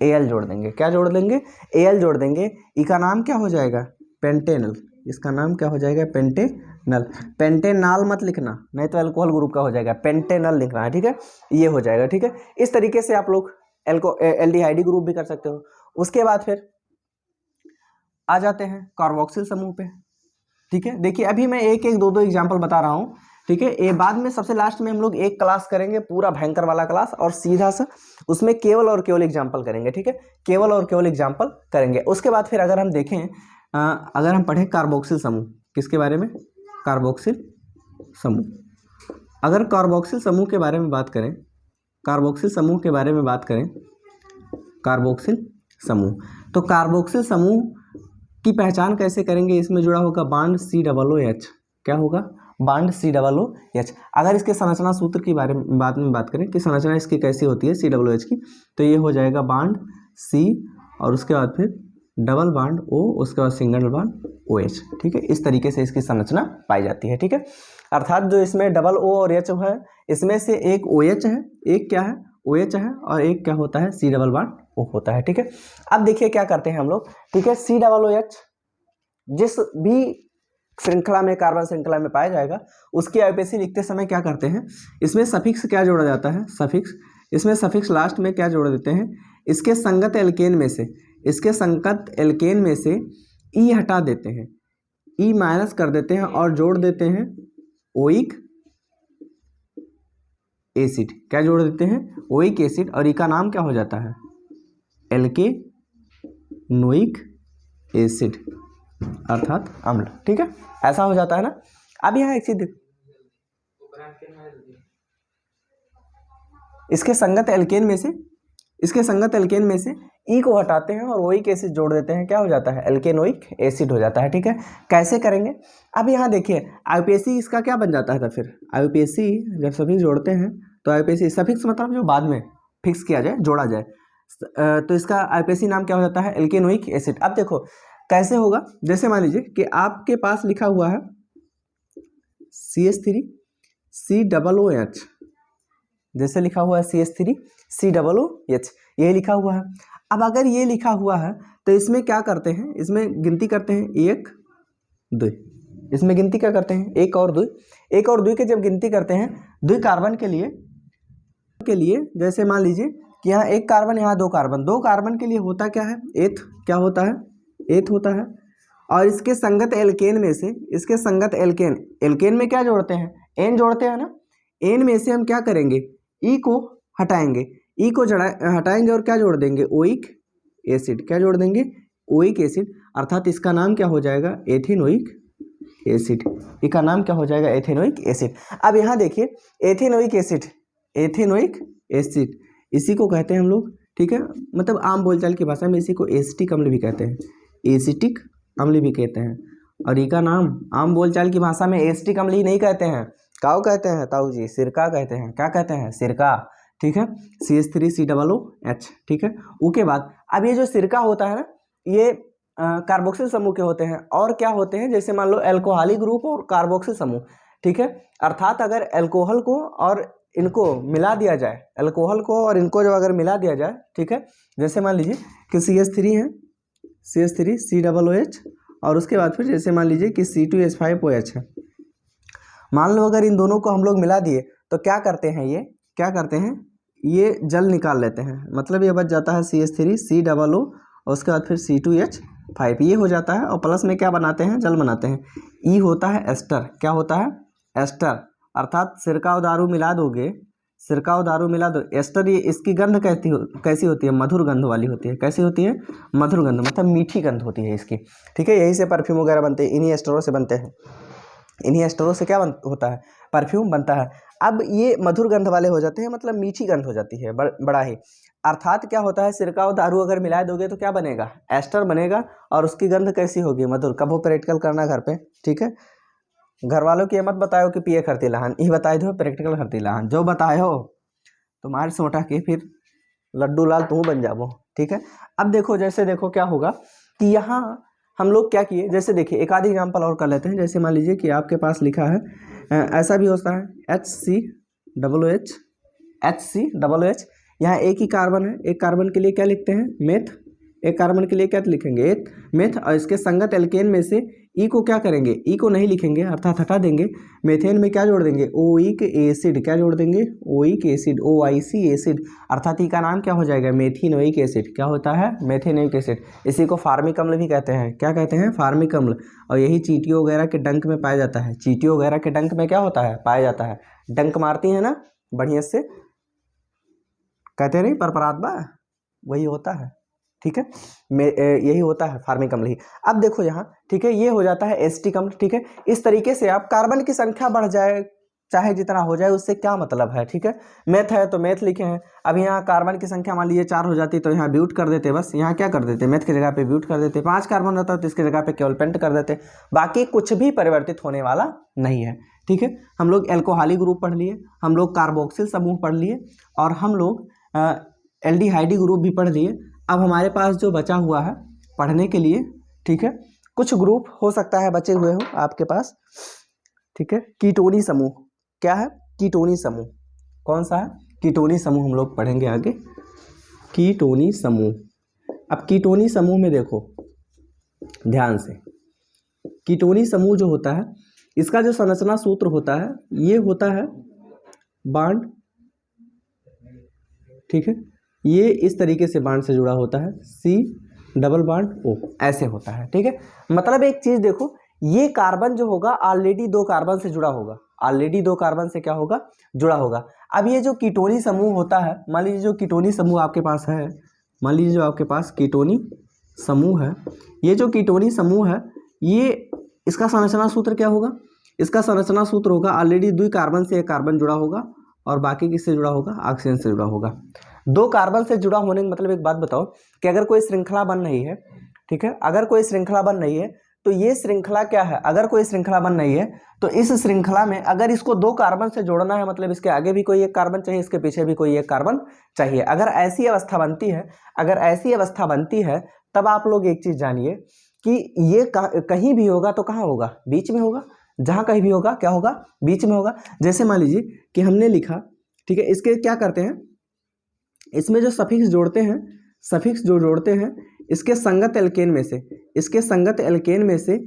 Al जोड़ देंगे। क्या जोड़ देंगे, Al जोड़ देंगे। ई का नाम क्या हो जाएगा, पेंटेनल। इसका नाम क्या हो जाएगा, पेंटेनल। पेंटेनॉल मत लिखना, नहीं तो अल्कोहल ग्रुप का हो जाएगा, पेंटेनल लिखना है। ठीक है, ये हो जाएगा। ठीक है, इस तरीके से आप लोग एल्डिहाइडी ग्रुप भी कर सकते हो। उसके बाद फिर आ जाते हैं कार्बोक्सिल समूह पे। ठीक है, देखिए अभी मैं एक एक दो एग्जाम्पल बता रहा हूँ। ठीक है, ये बाद में सबसे लास्ट में हम लोग एक क्लास करेंगे, पूरा भयंकर वाला क्लास, और सीधा सा उसमें केवल और केवल एग्जाम्पल करेंगे। ठीक है, केवल और केवल एग्जाम्पल करेंगे। उसके बाद फिर अगर हम देखें, अगर हम पढ़ें कार्बोक्सिल समूह, किसके बारे में, कार्बोक्सिल समूह। अगर कार्बोक्सिल समूह के बारे में बात करें, कार्बोक्सिल समूह के बारे में बात करें, कार्बोक्सिल समूह, तो कार्बोक्सिल समूह की पहचान कैसे करेंगे? इसमें जुड़ा होगा बांड COOH। क्या होगा? Bond COOH। अगर इसके संरचना सूत्र की बारे में बात करें कि संरचना इसकी कैसी होती है COOH की, तो ये हो जाएगा बांड C और उसके बाद फिर डबल बांड O, उसके बाद सिंगल बांड OH। ठीक है, इस तरीके से इसकी संरचना पाई जाती है। ठीक है, अर्थात जो इसमें डबल O और H है, इसमें से एक OH है, एक क्या है OH है, और एक क्या होता है C डबल बांड O होता है। ठीक है, अब देखिए क्या करते हैं हम लोग। ठीक है, COOH जिस भी श्रृंखला में, कार्बन श्रृंखला में पाया जाएगा, उसकी आईयूपीएसी लिखते समय क्या करते हैं, इसमें सफिक्स क्या जोड़ा जाता है? सफिक्स। इसमें सफिक्स लास्ट में क्या जोड़ देते हैं? इसके संगत एल्केन में से, इसके संगत एल्केन में से ई हटा देते हैं, ई माइनस कर देते हैं और जोड़ देते हैं ओइक एसिड। क्या जोड़ देते हैं? ओइक एसिड, और ई का नाम क्या हो जाता है? एल्केनोइक एसिड, अर्थात अम्ल। ठीक है, ऐसा हो जाता है ना। अब यहाँ एक चीज देखो, इसके संगत एल्केन में से, इसके संगत एल्केन में से ई को हटाते हैं और ओइक एसिड जोड़ देते हैं, क्या हो जाता है? एल्केनोइक एसिड हो जाता है। ठीक है, कैसे करेंगे? अब यहाँ देखिए आईयूपीएसी इसका क्या बन जाता है? तो फिर आईयूपीएसी जब सफिक्स जोड़ते हैं तो आईयूपीएसी सफिक्स मतलब जो बाद में फिक्स किया जाए, जोड़ा जाए, तो इसका आईयूपीएसी नाम क्या हो जाता है? एल्केनोइक एसिड। अब देखो कैसे होगा, जैसे मान लीजिए कि आपके पास लिखा हुआ है CH3COOH, जैसे लिखा हुआ है CH3COOH, ये लिखा हुआ है। अब अगर ये लिखा हुआ है तो इसमें क्या करते हैं? इसमें गिनती करते हैं 1 2, इसमें गिनती क्या करते हैं? 1 और 2, 1 और 2 के जब गिनती करते हैं 2 कार्बन के लिए, जैसे मान लीजिए कि यहाँ 1 कार्बन, यहाँ 2 कार्बन, 2 कार्बन के लिए होता क्या है? एथ। क्या होता है? एथ होता है। और इसके संगत एल्केन में से, इसके संगत एल्केन में क्या जोड़ते हैं? एन जोड़ते हैं ना। एन में से हम क्या करेंगे? ई को हटाएंगे, ई को हटाएंगे और क्या जोड़ देंगे? Oic acid. क्या जोड़ देंगे? ओइक एसिड, अर्थात इसका नाम क्या हो जाएगा? Ethanoic acid. इसका नाम क्या हो जाएगा? Ethanoic acid. अब यहाँ देखिए एथेनोइक एसिड, एथेनोइक एसिड इसी को कहते हैं हम लोग। ठीक है, मतलब आम बोलचाल की भाषा में इसी को एसिटिक अम्ल भी कहते हैं, एसिटिक अम्ल भी कहते हैं। और इसका नाम आम बोलचाल की भाषा में एसिटिक अम्ल ही नहीं कहते हैं, काऊ कहते हैं ताऊ जी, सिरका कहते हैं। क्या कहते हैं? सिरका। ठीक है, CH3COOH। ठीक है, उसके बाद अब ये जो सिरका होता है ना, ये कार्बोक्सिल समूह के होते हैं। और क्या होते हैं? जैसे मान लो एल्कोहलिक ग्रुप और कार्बोक्सिल समूह। ठीक है, अर्थात अगर एल्कोहल को और इनको मिला दिया जाए, एल्कोहल को और इनको जो अगर मिला दिया जाए, ठीक है, जैसे मान लीजिए कि CH3 है, CH3COOH, और उसके बाद फिर जैसे मान लीजिए कि C2H5OH है। मान लो अगर इन दोनों को हम लोग मिला दिए तो क्या करते हैं? ये क्या करते हैं? ये जल निकाल लेते हैं, मतलब ये बच जाता है CH3COO और उसके बाद फिर C2H5, ये हो जाता है। और प्लस में क्या बनाते हैं? जल बनाते हैं। ई होता है एस्टर। क्या होता है? एस्टर, अर्थात सिरका और दारू मिला दोगे, सिरका और दारू मिला दो, एस्टर, ये इसकी गंध कैसी होती है? मधुर गंध वाली होती है। कैसी होती है? मधुर गंध, मतलब मीठी गंध होती है इसकी। ठीक है, यही से परफ्यूम वगैरह बनते हैं, इन्हीं एस्टरों से बनते हैं। इन्हीं एस्टरों से क्या होता है? परफ्यूम बनता है। अब ये मधुर गंध वाले हो जाते हैं, मतलब मीठी गंध हो जाती है बड़ा ही। अर्थात क्या होता है? सिरका और दारू अगर मिला दोगे तो क्या बनेगा? एस्टर बनेगा, और उसकी गंध कैसी होगी? मधुर। कब हो प्रैक्टिकल करना घर पे। ठीक है, घर वालों की ये मत बताओ कि पिए खरती लहान, ये बताए दो प्रैक्टिकल खरती लहान, जो बताए हो तुम्हारे सोटा के फिर लड्डू लाल तुम बन जाओ। ठीक है, अब देखो, जैसे देखो क्या होगा कि यहाँ हम लोग क्या किए, जैसे देखिए एक आधी एग्जाम्पल और कर लेते हैं। जैसे मान लीजिए कि आपके पास लिखा है, ऐसा भी होता है HCOOH, यहाँ एक ही कार्बन है, एक कार्बन के लिए क्या लिखते हैं? मेथ। एक कार्बन के लिए क्या लिखेंगे? मेथ। और इसके संगत एल्केन में से ई को क्या करेंगे? ई को नहीं लिखेंगे, अर्थात हटा देंगे। मेथेन में क्या जोड़ देंगे? Oic acid. क्या जोड़ देंगे? ओइक एसिड, OIC एसिड, अर्थात ई का नाम क्या हो जाएगा? मेथिनोइक एसिड। क्या होता है? मेथिनोइक एसिड। इसी को फार्मिक अम्ल भी कहते हैं। क्या कहते हैं? फार्मिक अम्ल। और यही चींटियों वगैरह के डंक में पाया जाता है। चींटियों वगैरह के डंक में क्या होता है? पाया जाता है। डंक मारती है ना बढ़िया से, कहते नहीं परपरात बा, वही होता है। ठीक है, यही होता है फार्मिक अम्ल ही। अब देखो यहाँ, ठीक है, ये हो जाता है एसिटिक अम्ल। ठीक है, इस तरीके से आप कार्बन की संख्या बढ़ जाए चाहे जितना हो जाए उससे क्या मतलब है। ठीक है, मेथ है तो मेथ लिखे हैं। अब यहाँ कार्बन की संख्या मान लीजिए 4 हो जाती तो यहाँ ब्यूट कर देते, बस यहाँ क्या कर देते, मेथ की जगह पे ब्यूट कर देते। 5 कार्बन रहता तो इसकी जगह पे केवल पेंट कर देते, बाकी कुछ भी परिवर्तित होने वाला नहीं है। ठीक है, हम लोग एल्कोहली ग्रुप पढ़ लिए, हम लोग कार्बोक्सिल समूह पढ़ लिए, और हम लोग एल्डिहाइडी ग्रुप भी पढ़ लिए। अब हमारे पास जो बचा हुआ है पढ़ने के लिए, ठीक है, कुछ ग्रुप हो सकता है बचे हुए हो आपके पास। ठीक है, कीटोनी समूह, क्या है, कीटोनी समूह, कौन सा है, कीटोनी समूह हम लोग पढ़ेंगे आगे, कीटोनी समूह। अब कीटोनी समूह में देखो ध्यान से, कीटोनी समूह जो होता है इसका जो संरचना सूत्र होता है ये होता है बांड। ठीक है, ये इस तरीके से बांड से जुड़ा होता है, C डबल बांड O, ऐसे होता है। ठीक है, मतलब एक चीज देखो, ये कार्बन जो होगा ऑलरेडी 2 कार्बन से जुड़ा होगा, ऑलरेडी 2 कार्बन से क्या होगा, जुड़ा होगा। अब ये जो कीटोनी समूह होता है, मान लीजिए जो कीटोनी समूह आपके पास है, मान लीजिए जो आपके पास कीटोनी समूह है, ये जो कीटोनी समूह है ये इसका संरचना सूत्र क्या होगा, इसका संरचना सूत्र होगा ऑलरेडी 2 कार्बन से 1 कार्बन जुड़ा होगा और बाकी किससे जुड़ा होगा, ऑक्सीजन से जुड़ा होगा। 2 कार्बन से जुड़ा होने का मतलब एक बात बताओ कि अगर कोई श्रृंखला बन रही है, ठीक है, अगर कोई श्रृंखला बन रही है तो ये श्रृंखला क्या है, अगर कोई श्रृंखला बन रही है तो इस श्रृंखला में अगर इसको 2 कार्बन से जोड़ना है मतलब इसके आगे भी कोई 1 कार्बन चाहिए, इसके पीछे भी कोई 1 कार्बन चाहिए। अगर ऐसी अवस्था बनती है, अगर ऐसी अवस्था बनती है तब आप लोग एक चीज जानिए कि ये कहीं भी होगा तो कहाँ होगा, बीच में होगा। जहाँ कहीं भी होगा क्या होगा, बीच में होगा। जैसे मान लीजिए कि हमने लिखा, ठीक है, इसके क्या करते हैं, इसमें जो सफिक्स जोड़ते हैं, सफिक्स जो जोड़ते हैं इसके संगत एल्केन में से, इसके संगत एल्केन में से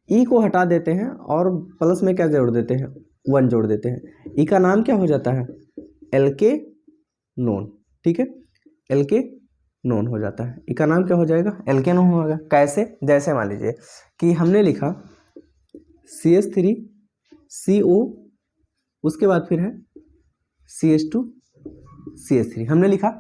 ई को हटा देते हैं और प्लस में क्या जोड़ देते हैं, 1 जोड़ देते हैं। ई का नाम क्या हो जाता है, एल्के नोन। ठीक है, एल्के नोन हो जाता है, ई का नाम क्या हो जाएगा, एल्के नोन होगा। कैसे, जैसे मान लीजिए कि हमने लिखा CH3 CO, उसके बाद फिर है CH2 CH3, हमने लिखा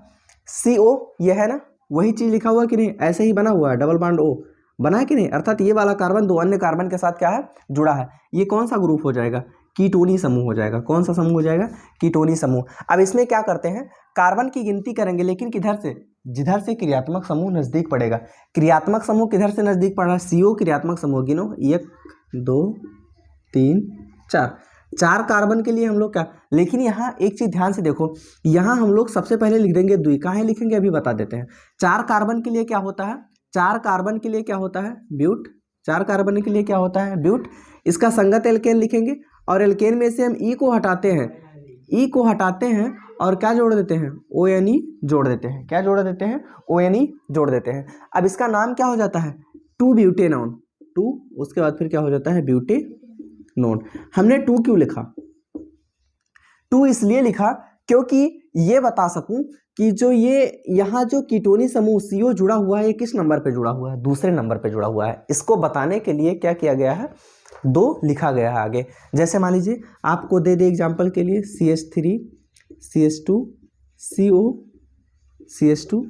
CO, ये है ना, वही चीज लिखा हुआ कि नहीं, ऐसे ही बना हुआ है, डबल बॉन्ड O बना है कि नहीं, अर्थात ये वाला कार्बन 2 अन्य कार्बन के साथ क्या है, जुड़ा है। ये कौन सा ग्रुप हो जाएगा, कीटोनी समूह हो जाएगा। कौन सा समूह हो जाएगा, कीटोनी समूह। अब इसमें क्या करते हैं, कार्बन की गिनती करेंगे लेकिन किधर से, जिधर से क्रियात्मक समूह नजदीक पड़ेगा। क्रियात्मक समूह किधर से नजदीक पड़ रहा है, CO क्रियात्मक समूह, गिनो 1 2 3 4, 4 कार्बन के लिए हम लोग क्या, लेकिन यहाँ एक चीज ध्यान से देखो, यहाँ हम लोग सबसे पहले लिख देंगे 2, कहाँ लिखेंगे अभी बता देते हैं। 4 कार्बन के लिए क्या होता है, 4 कार्बन के लिए क्या होता है, ब्यूट। 4 कार्बन के लिए क्या होता है, ब्यूट। इसका संगत एल्केन लिखेंगे और एल्केन में से हम ई को हटाते हैं, ई को हटाते हैं और क्या जोड़ देते हैं, ONE जोड़ देते हैं। क्या जोड़ देते हैं, ONE जोड़ देते हैं। अब इसका नाम क्या हो जाता है, 2 ब्यूटेनॉन, 2, उसके बाद फिर क्या हो जाता है, ब्यूटेनॉन। हमने 2 क्यों लिखा, 2 इसलिए लिखा क्योंकि ये बता सकूं कि जो ये यहाँ जो कीटोनी समूह CO जुड़ा हुआ है ये किस नंबर पे जुड़ा हुआ है, दूसरे नंबर पे जुड़ा हुआ है। इसको बताने के लिए क्या किया गया है, 2 लिखा गया है आगे। जैसे मान लीजिए आपको दे एग्जांपल के लिए CH3 CH2 CO CH2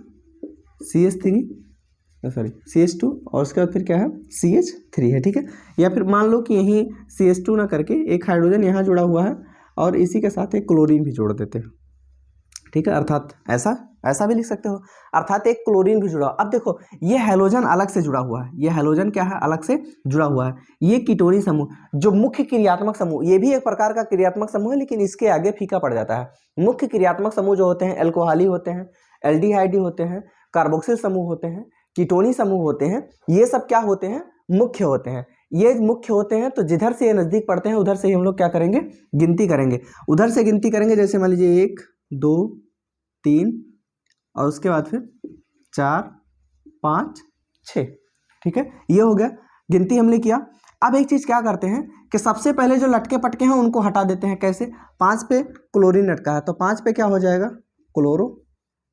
CH3 sorry CH2 और उसके बाद फिर क्या है, CH3 है। ठीक है, या फिर मान लो कि यहीं CH2 ना करके एक हाइड्रोजन यहाँ जुड़ा हुआ है और इसी के साथ एक क्लोरीन भी जोड़ देते हैं। ठीक है, अर्थात ऐसा भी लिख सकते हो, अर्थात एक क्लोरीन भी जुड़ा। अब देखो ये हैलोजन अलग से जुड़ा हुआ है, ये हैलोजन क्या है, अलग से जुड़ा हुआ है। ये कीटोनी समूह जो मुख्य क्रियात्मक समूह, ये भी एक प्रकार का क्रियात्मक समूह है लेकिन इसके आगे फीका पड़ जाता है। मुख्य क्रियात्मक समूह जो होते हैं, एल्कोहली होते हैं, एल्डिहाइडी होते हैं, कार्बोक्सिल समूह होते हैं, कीटोनी समूह होते हैं, ये सब क्या होते हैं, मुख्य होते हैं। ये मुख्य होते हैं तो जिधर से ये नजदीक पड़ते हैं उधर से ही हम लोग क्या करेंगे, गिनती करेंगे। उधर से गिनती करेंगे, जैसे मान लीजिए 1 2 3 और उसके बाद फिर 4 5 6। ठीक है, ये हो गया, गिनती हमने किया। अब एक चीज क्या करते हैं कि सबसे पहले जो लटके पटके हैं उनको हटा देते हैं। कैसे, 5 पे क्लोरीन लटका है तो 5 पे क्या हो जाएगा, क्लोरो।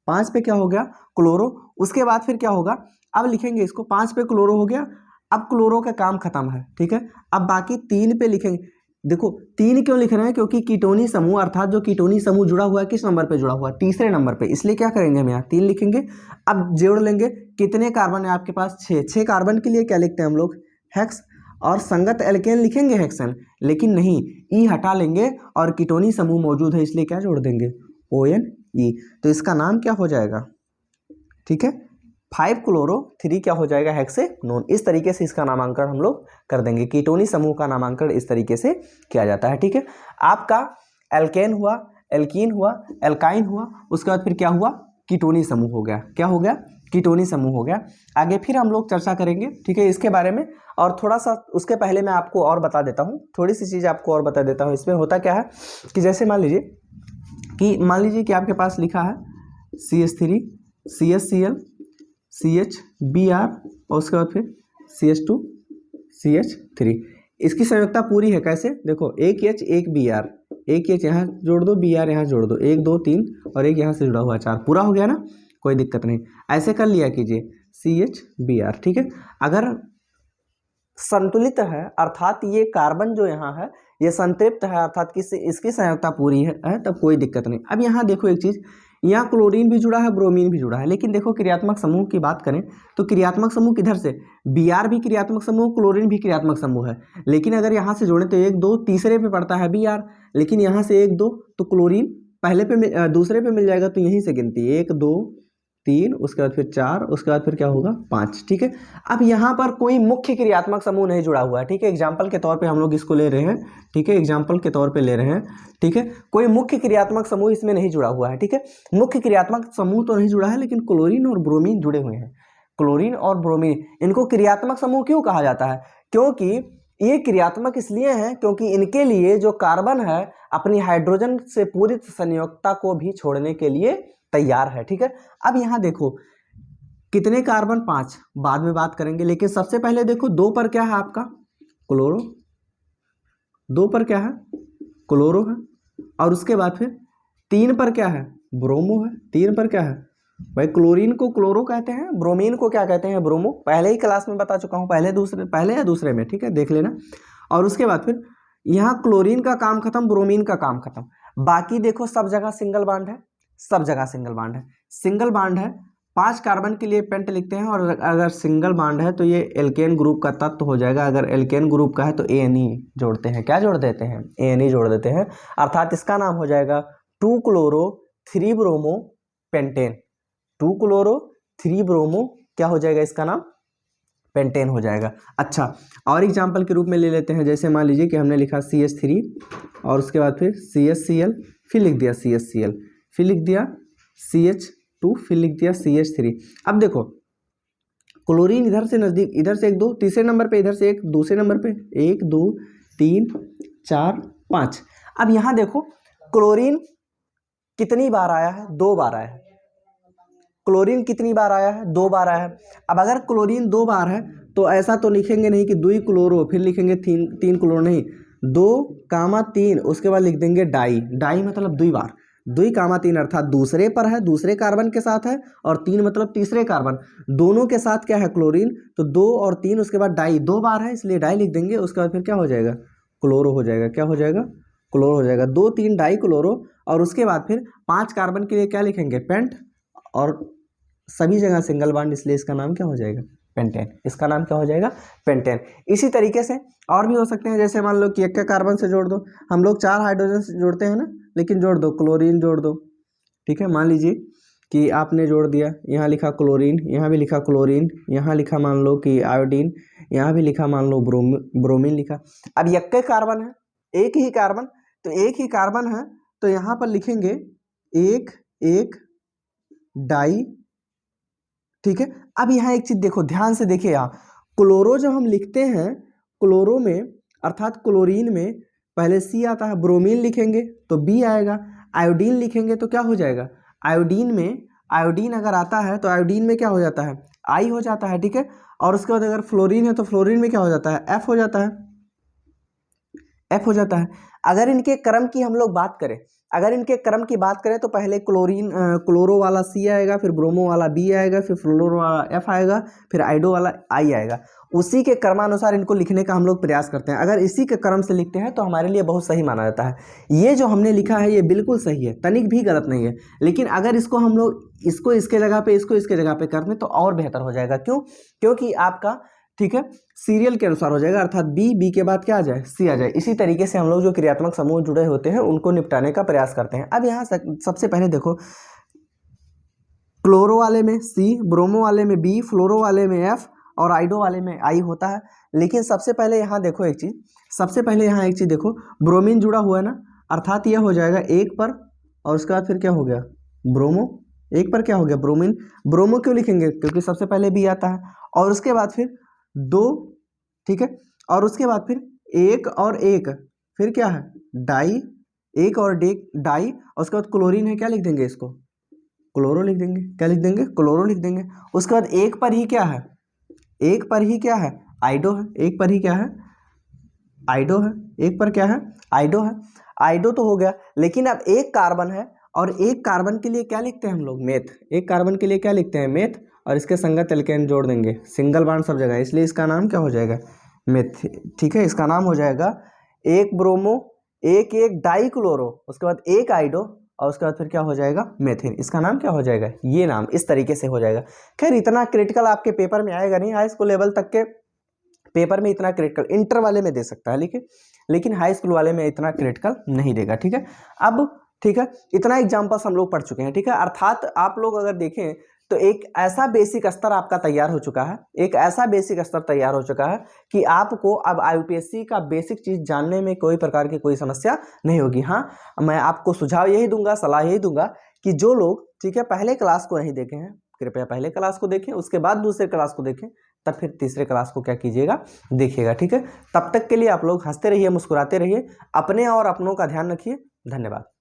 5 पे क्या हो गया, क्लोरो। उसके बाद फिर क्या होगा, अब लिखेंगे इसको, 5 पे क्लोरो हो गया। अब क्लोरो का काम खत्म है। ठीक है, अब बाकी 3 पे लिखेंगे, देखो 3 क्यों लिख रहे हैं, क्योंकि कीटोनी समूह अर्थात जो कीटोनी समूह जुड़ा हुआ है किस नंबर पे जुड़ा हुआ है, तीसरे नंबर पे, इसलिए क्या करेंगे हम यहाँ 3 लिखेंगे। अब जोड़ लेंगे, कितने कार्बन है आपके पास, 6 कार्बन के लिए क्या लिखते हैं हम लोग, हेक्स, और संगत एल्केन लिखेंगे हेक्सन, लेकिन नहीं, ई हटा लेंगे और कीटोनी समूह मौजूद है इसलिए क्या जोड़ देंगे, ONE, तो इसका नाम क्या हो जाएगा, ठीक है, 5 क्लोरो 3 क्या हो जाएगा, हेक्सेनोन। इस तरीके से इसका नामांकन हम लोग कर देंगे, कीटोनी समूह का नामांकन इस तरीके से किया जाता है, ठीक है। आपका एल्केन हुआ, एल्कीन हुआ, एल्काइन हुआ, उसके बाद फिर क्या हुआ, कीटोनी समूह हो गया, क्या हो गया, कीटोनी समूह हो गया। आगे फिर हम लोग चर्चा करेंगे, ठीक है, इसके बारे में। और थोड़ा सा उसके पहले मैं आपको और बता देता हूँ, थोड़ी सी चीज़ आपको और बता देता हूँ। इसमें होता क्या है कि जैसे मान लीजिए कि आपके पास लिखा है CH3 CHCl CHBr और उसके बाद फिर CH2 CH3, इसकी संयुक्ता पूरी है, कैसे, देखो एक H एक Br, एक H यहाँ जोड़ दो, Br यहाँ जोड़ दो, 1 2 3 और एक यहाँ से जुड़ा हुआ 4, पूरा हो गया ना, कोई दिक्कत नहीं, ऐसे कर लिया कीजिए CHBr, ठीक है। अगर संतुलित है अर्थात ये कार्बन जो यहाँ है ये संतृप्त है अर्थात इसकी संयोजकता पूरी है तब कोई दिक्कत नहीं। अब यहाँ देखो एक चीज़, यहाँ क्लोरीन भी जुड़ा है, ब्रोमीन भी जुड़ा है, लेकिन देखो क्रियात्मक समूह की बात करें तो क्रियात्मक समूह किधर से, Br भी क्रियात्मक समूह, क्लोरीन भी क्रियात्मक समूह है, लेकिन अगर यहाँ से जोड़े तो 1 2 तीसरे पे पड़ता है Br, लेकिन यहाँ से 1 2 तो क्लोरीन पहले पे दूसरे पे मिल जाएगा, तो यहीं से गिनती 1 2 3, उसके बाद फिर 4, उसके बाद फिर क्या होगा 5, ठीक है। अब यहाँ पर कोई मुख्य क्रियात्मक समूह नहीं जुड़ा हुआ है, ठीक है, एग्जाम्पल के तौर पे हम लोग इसको ले रहे हैं, ठीक है, एग्जाम्पल के तौर पे ले रहे हैं, ठीक है, कोई मुख्य क्रियात्मक समूह इसमें नहीं जुड़ा हुआ है, ठीक है, मुख्य क्रियात्मक समूह तो नहीं जुड़ा है, लेकिन क्लोरीन और ब्रोमीन जुड़े हुए हैं, क्लोरीन और ब्रोमीन, इनको क्रियात्मक समूह क्यों कहा जाता है, क्योंकि ये क्रियात्मक इसलिए हैं क्योंकि इनके लिए जो कार्बन है अपनी हाइड्रोजन से पूरित संयोजकता को भी छोड़ने के लिए तैयार है, ठीक है। अब यहाँ देखो कितने कार्बन, 5, बाद में बात करेंगे, लेकिन सबसे पहले देखो 2 पर क्या है आपका, क्लोरो, 2 पर क्या है, क्लोरो है, और उसके बाद फिर 3 पर क्या है, ब्रोमो है, 3 पर क्या है भाई, क्लोरीन को क्लोरो कहते हैं, ब्रोमीन को क्या कहते हैं, ब्रोमो, पहले ही क्लास में बता चुका हूँ, पहले या दूसरे में, ठीक है, देख लेना। और उसके बाद फिर यहाँ क्लोरीन का काम खत्म, ब्रोमीन का काम खत्म, बाकी देखो सब जगह सिंगल बॉन्ड है, सब जगह सिंगल बॉन्ड है, सिंगल बॉन्ड है, 5 कार्बन के लिए पेंट लिखते हैं, और अगर सिंगल बॉन्ड है तो ये एल्केन ग्रुप का तत्व हो जाएगा, अगर एल्केन ग्रुप का है तो ANE जोड़ते हैं, क्या जोड़ देते हैं, ANE जोड़ देते हैं, अर्थात इसका नाम हो जाएगा 2 chloro 3 bromo pentane, 2 chloro 3 bromo क्या हो जाएगा, इसका नाम पेंटेन हो जाएगा। अच्छा, और एग्जाम्पल के रूप में ले लेते हैं, जैसे मान लीजिए कि हमने लिखा CH3 और उसके बाद फिर CHCl, फिर लिख दिया CHCl, फिर लिख दिया CH2, फिर लिख दिया CH3। अब देखो क्लोरीन इधर से नज़दीक, इधर से 1 2 तीसरे नंबर पे, इधर से 1 दूसरे नंबर पे, 1 2 3 4 5। अब यहाँ देखो क्लोरीन कितनी बार आया है, 2 बार आया है, क्लोरीन कितनी बार आया है, 2 बार आया है। अब अगर क्लोरीन 2 बार है तो ऐसा तो लिखेंगे नहीं कि 2 क्लोरो फिर लिखेंगे 3 क्लोरो, नहीं, 2 3 उसके बाद लिख देंगे डाई, डाई मतलब 2 बार, 2 3 अर्थात दूसरे पर है, दूसरे कार्बन के साथ है, और 3 मतलब तीसरे कार्बन, दोनों के साथ क्या है क्लोरीन, तो 2 और 3 उसके बाद डाई, 2 बार है इसलिए डाई लिख देंगे, उसके बाद फिर क्या हो जाएगा, क्लोरो हो जाएगा, क्या हो जाएगा, क्लोरो हो जाएगा, 2 3 डाई क्लोरो, और उसके बाद फिर 5 कार्बन के लिए क्या लिखेंगे, पेंट, और सभी जगह सिंगल बॉन्ड इसलिए इसका नाम क्या हो जाएगा, पेंटेन, इसका नाम क्या हो जाएगा, पेंटेन। इसी तरीके से और भी हो सकते हैं, जैसे मान लो कि एक कार्बन से जोड़ दो, हम लोग 4 हाइड्रोजन से जोड़ते हैं ना, लेकिन जोड़ दो, क्लोरीन जोड़ दो, ठीक है, मान लीजिए कि आपने जोड़ दिया, यहाँ लिखा क्लोरीन, यहाँ भी लिखा क्लोरीन, यहाँ लिखा मान लो कि आयोडीन, यहाँ भी लिखा मान लो ब्रोमीन लिखा। अब एक कार्बन है, एक ही कार्बन, तो एक ही कार्बन है तो यहाँ पर लिखेंगे 1 1 डाई, ठीक है। अब यहाँ एक चीज देखो, ध्यान से देखिए, यहाँ क्लोरो जब हम लिखते हैं, क्लोरो में अर्थात क्लोरीन में पहले C आता है, ब्रोमीन लिखेंगे तो B आएगा, आयोडीन लिखेंगे तो क्या हो जाएगा, आयोडीन में, आयोडीन अगर आता है तो आयोडीन में क्या हो जाता है, I हो जाता है, ठीक है। और उसके बाद अगर फ्लोरीन है तो फ्लोरीन में क्या हो जाता है, F हो जाता है, F हो जाता है। अगर इनके क्रम की हम लोग बात करें अगर इनके क्रम की बात करें तो पहले क्लोरो वाला C आएगा, फिर ब्रोमो वाला B आएगा, फिर फ्लोरो वाला F आएगा, फिर आइडो वाला I आएगा। उसी के क्रमानुसार इनको लिखने का हम लोग प्रयास करते हैं। अगर इसी के क्रम से लिखते हैं तो हमारे लिए बहुत सही माना जाता है। ये जो हमने लिखा है ये बिल्कुल सही है, तनिक भी गलत नहीं है। लेकिन अगर इसको हम लोग इसको इसके जगह पे, इसको इसके जगह पे कर दें तो और बेहतर हो जाएगा। क्यों? क्योंकि आपका ठीक है सीरियल के अनुसार हो जाएगा, अर्थात बी के बाद क्या आ जाए, सी आ जाए। इसी तरीके से हम लोग जो क्रियात्मक समूह जुड़े होते हैं उनको निपटाने का प्रयास करते हैं। अब यहाँ सबसे पहले देखो, क्लोरो वाले में C, ब्रोमो वाले में B, फ्लोरो वाले में F और आइडो वाले में I होता है। लेकिन सबसे पहले यहाँ देखो एक चीज़, देखो ब्रोमीन जुड़ा हुआ है ना, अर्थात यह हो जाएगा 1 पर, और उसके बाद फिर क्या हो गया, ब्रोमो। 1 पर क्या हो गया, ब्रोमीन। ब्रोमो क्यों लिखेंगे, क्योंकि सबसे पहले B आता है, और उसके बाद फिर 2, ठीक है, और उसके बाद फिर 1 और 1, फिर क्या है, डाई, 1 और डाई, और उसके बाद क्लोरीन है, क्या लिख देंगे इसको, क्लोरो लिख देंगे। क्या लिख देंगे, क्लोरो लिख देंगे। उसके बाद 1 पर ही क्या है, 1 पर ही क्या है, आइडो है। 1 पर ही क्या है, आइडो है। 1 पर क्या है, आइडो है। आइडो तो हो गया, लेकिन अब 1 कार्बन है, और 1 कार्बन के लिए क्या लिखते हैं हम लोग, मेथ। 1 कार्बन के लिए क्या लिखते हैं, मेथ, और इसके संगत एल्केन जोड़ देंगे, सिंगल बॉन्ड सब जगह, इसलिए इसका नाम क्या हो जाएगा, मेथ। ठीक है, इसका नाम हो जाएगा 1 ब्रोमो, 1 डाई क्लोरो, उसके बाद 1 आइडो, और उसके बाद फिर क्या हो जाएगा, मेथिन। इसका नाम क्या हो जाएगा, ये नाम इस तरीके से हो जाएगा। खैर इतना क्रिटिकल आपके पेपर में आएगा नहीं, हाई स्कूल लेवल तक के पेपर में इतना क्रिटिकल, इंटर वाले में दे सकता है लेकिन हाई स्कूल वाले में इतना क्रिटिकल नहीं देगा। ठीक है, अब ठीक है, इतना एग्जाम्पल्स हम लोग पढ़ चुके हैं। ठीक है, अर्थात आप लोग अगर देखें तो एक ऐसा बेसिक स्तर आपका तैयार हो चुका है, कि आपको अब IUPAC का बेसिक चीज जानने में कोई प्रकार की कोई समस्या नहीं होगी। हाँ, मैं आपको सुझाव यही दूंगा, सलाह यही दूंगा कि जो लोग ठीक है पहले क्लास को नहीं देखे हैं, कृपया पहले क्लास को देखें, उसके बाद दूसरे क्लास को देखें, तब फिर तीसरे क्लास को क्या कीजिएगा, देखिएगा। ठीक है, तब तक के लिए आप लोग हंसते रहिए, मुस्कुराते रहिए, अपने और अपनों का ध्यान रखिए। धन्यवाद।